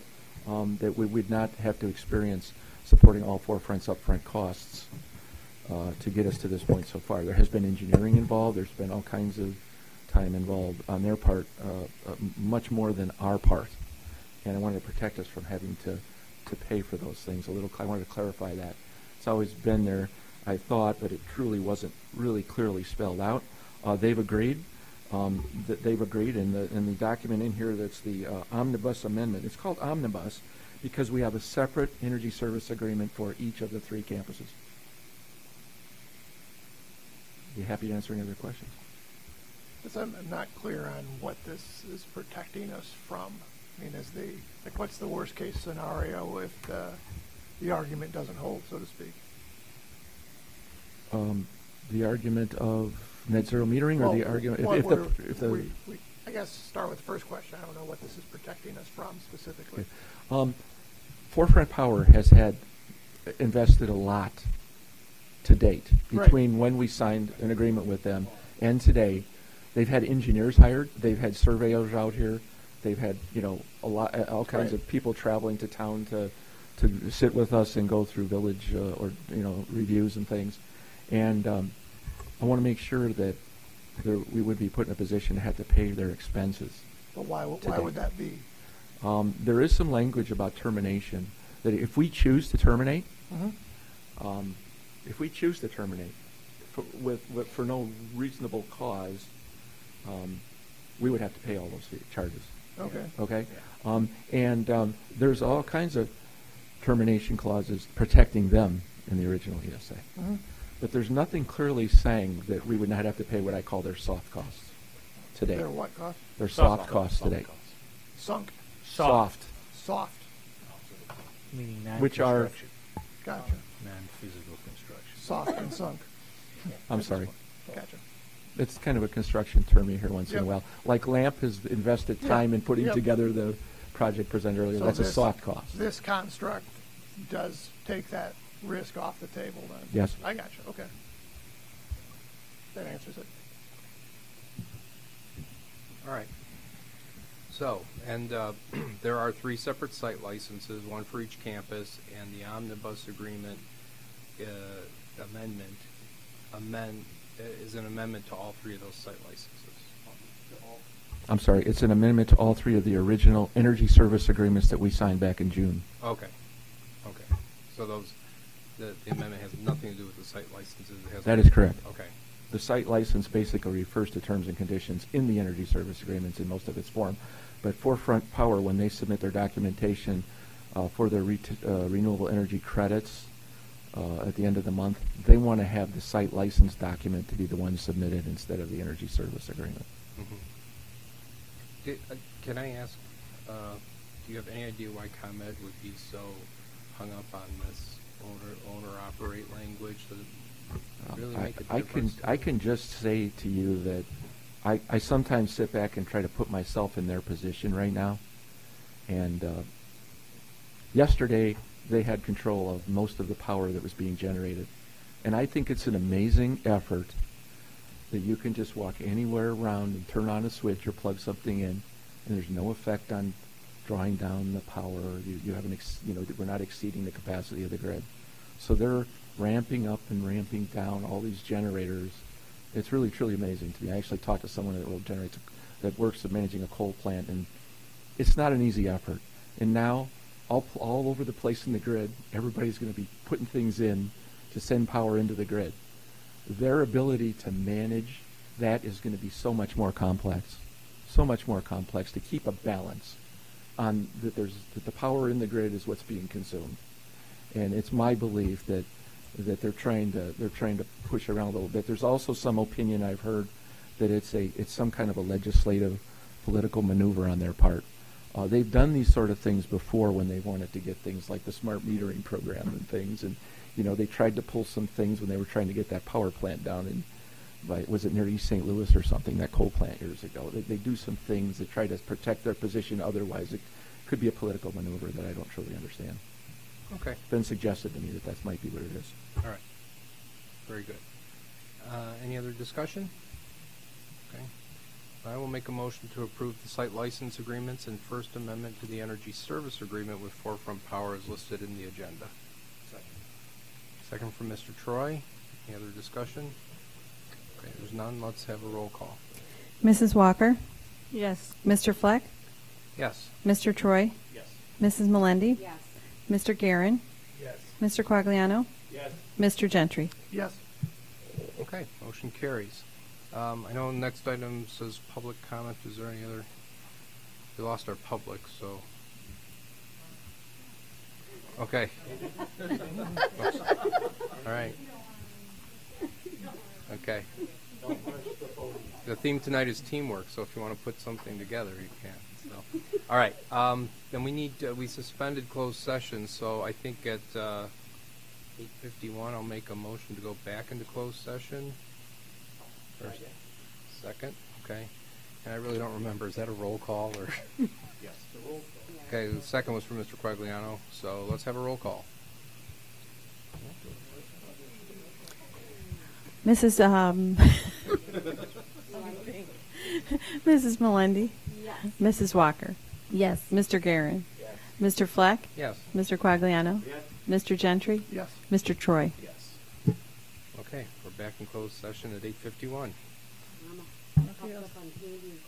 that we would not have to experience supporting all Forefront's upfront costs to get us to this point so far. There has been engineering involved. There's been all kinds of time involved on their part, much more than our part. And I wanted to protect us from having to pay for those things a little. I wanted to clarify that. It's always been there, I thought, but it truly wasn't really clearly spelled out. They've agreed. They've agreed in the document in here that's the omnibus amendment. It's called omnibus because we have a separate energy service agreement for each of the three campuses. Be happy to answer any other questions. I'm not clear on what this is protecting us from. I mean, what's the worst case scenario if the argument doesn't hold, so to speak? The argument of net zero metering, or the argument I guess start with the first question. I don't know what this is protecting us from specifically. Okay. Forefront Power has invested a lot to date between when we signed an agreement with them and today. They've had engineers hired. They've had surveyors out here. They've had all kinds of people traveling to town to sit with us and go through village or reviews and things. And I want to make sure that we would be put in a position to have to pay their expenses. But why would that be? There is some language about termination, that if we choose to terminate, for no reasonable cause, we would have to pay all those charges. Okay. Okay. And there's all kinds of termination clauses protecting them in the original ESA. But there's nothing clearly saying that we would not have to pay what I call their soft costs today. Their what costs? Their soft costs today. Sunk. Soft. Soft. Meaning Which are non-construction. Gotcha. Non-physical construction. Soft and sunk. I'm sorry. Gotcha. It's kind of a construction term you hear once in a Yep. while. Like LAMP has invested time in putting Yep. together the project presented earlier. So That's a this- soft cost. This construct does take that risk off the table then? Yes. I got you. Okay. That answers it. All right. So, and there are 3 separate site licenses, one for each campus, and the omnibus agreement is an amendment to all 3 of those site licenses. I'm sorry, it's an amendment to all 3 of the original energy service agreements that we signed back in June. Okay. Okay. So the amendment has nothing to do with the site licenses. It has That is correct. Okay. The site license basically refers to terms and conditions in the energy service agreements in most of its form. But Forefront Power, when they submit their documentation for their renewable energy credits at the end of the month, they want to have the site license document to be the one submitted instead of the energy service agreement. Can I ask, do you have any idea why ComEd would be so hung up on this owner-operate language? Does it really make a difference? I can just say to you that I sometimes sit back and try to put myself in their position right now. And yesterday, they had control of most of the power that was being generated. And I think it's an amazing effort that you can just walk anywhere around and turn on a switch or plug something in, and there's no effect on drawing down the power. You haven't, we're not exceeding the capacity of the grid. So they're ramping up and ramping down all these generators. It's really, truly amazing to me. I actually talked to someone that works at managing a coal plant, and it's not an easy effort. And now, all over the place in the grid, everybody's going to be putting things in to send power into the grid. Their ability to manage that is going to be so much more complex to keep a balance on that the power in the grid is what's being consumed. And it's my belief that they're trying to push around a little bit. There's also some opinion I've heard that it's some kind of a legislative political maneuver on their part. They've done these sort of things before when they wanted to get things like the smart metering program and things, and they tried to pull some things when they were trying to get that power plant down was it near East St. Louis or something, that coal plant years ago. They do some things that try to protect their position. Otherwise, it could be a political maneuver that I don't truly understand. Okay. It's been suggested to me that might be what it is. All right. Very good. Any other discussion? Okay. I will make a motion to approve the site license agreements and First Amendment to the Energy Service Agreement with Forefront Power as listed in the agenda. Second from Mr. Troy. Any other discussion? Okay, there's none. Let's have a roll call. Mrs. Walker? Yes. Mr. Fleck? Yes. Mr. Troy? Yes. Mrs. Melendi? Yes. Mr. Guerin? Yes. Mr. Quagliano? Yes. Mr. Gentry? Yes. Okay, motion carries. I know the next item says public comment. Is there any other? We lost our public, so. Okay. All right. Okay. The theme tonight is teamwork, so if you want to put something together, you can. So. All right. Then we suspended closed session, so I think at 8:51 I'll make a motion to go back into closed session. First, second, okay. And I really don't remember. Is that a roll call or? Yes, the roll call. Okay, the second was from Mr. Quagliano, so let's have a roll call. Mrs. Mrs. Melendi? Yes. Mrs. Walker? Yes. Mr. Guerin? Yes. Mr. Fleck? Yes. Mr. Quagliano? Yes. Mr. Gentry? Yes. Mr. Troy? Yes. Okay, we're back in closed session at 8:51. I'm Okay, up on candy and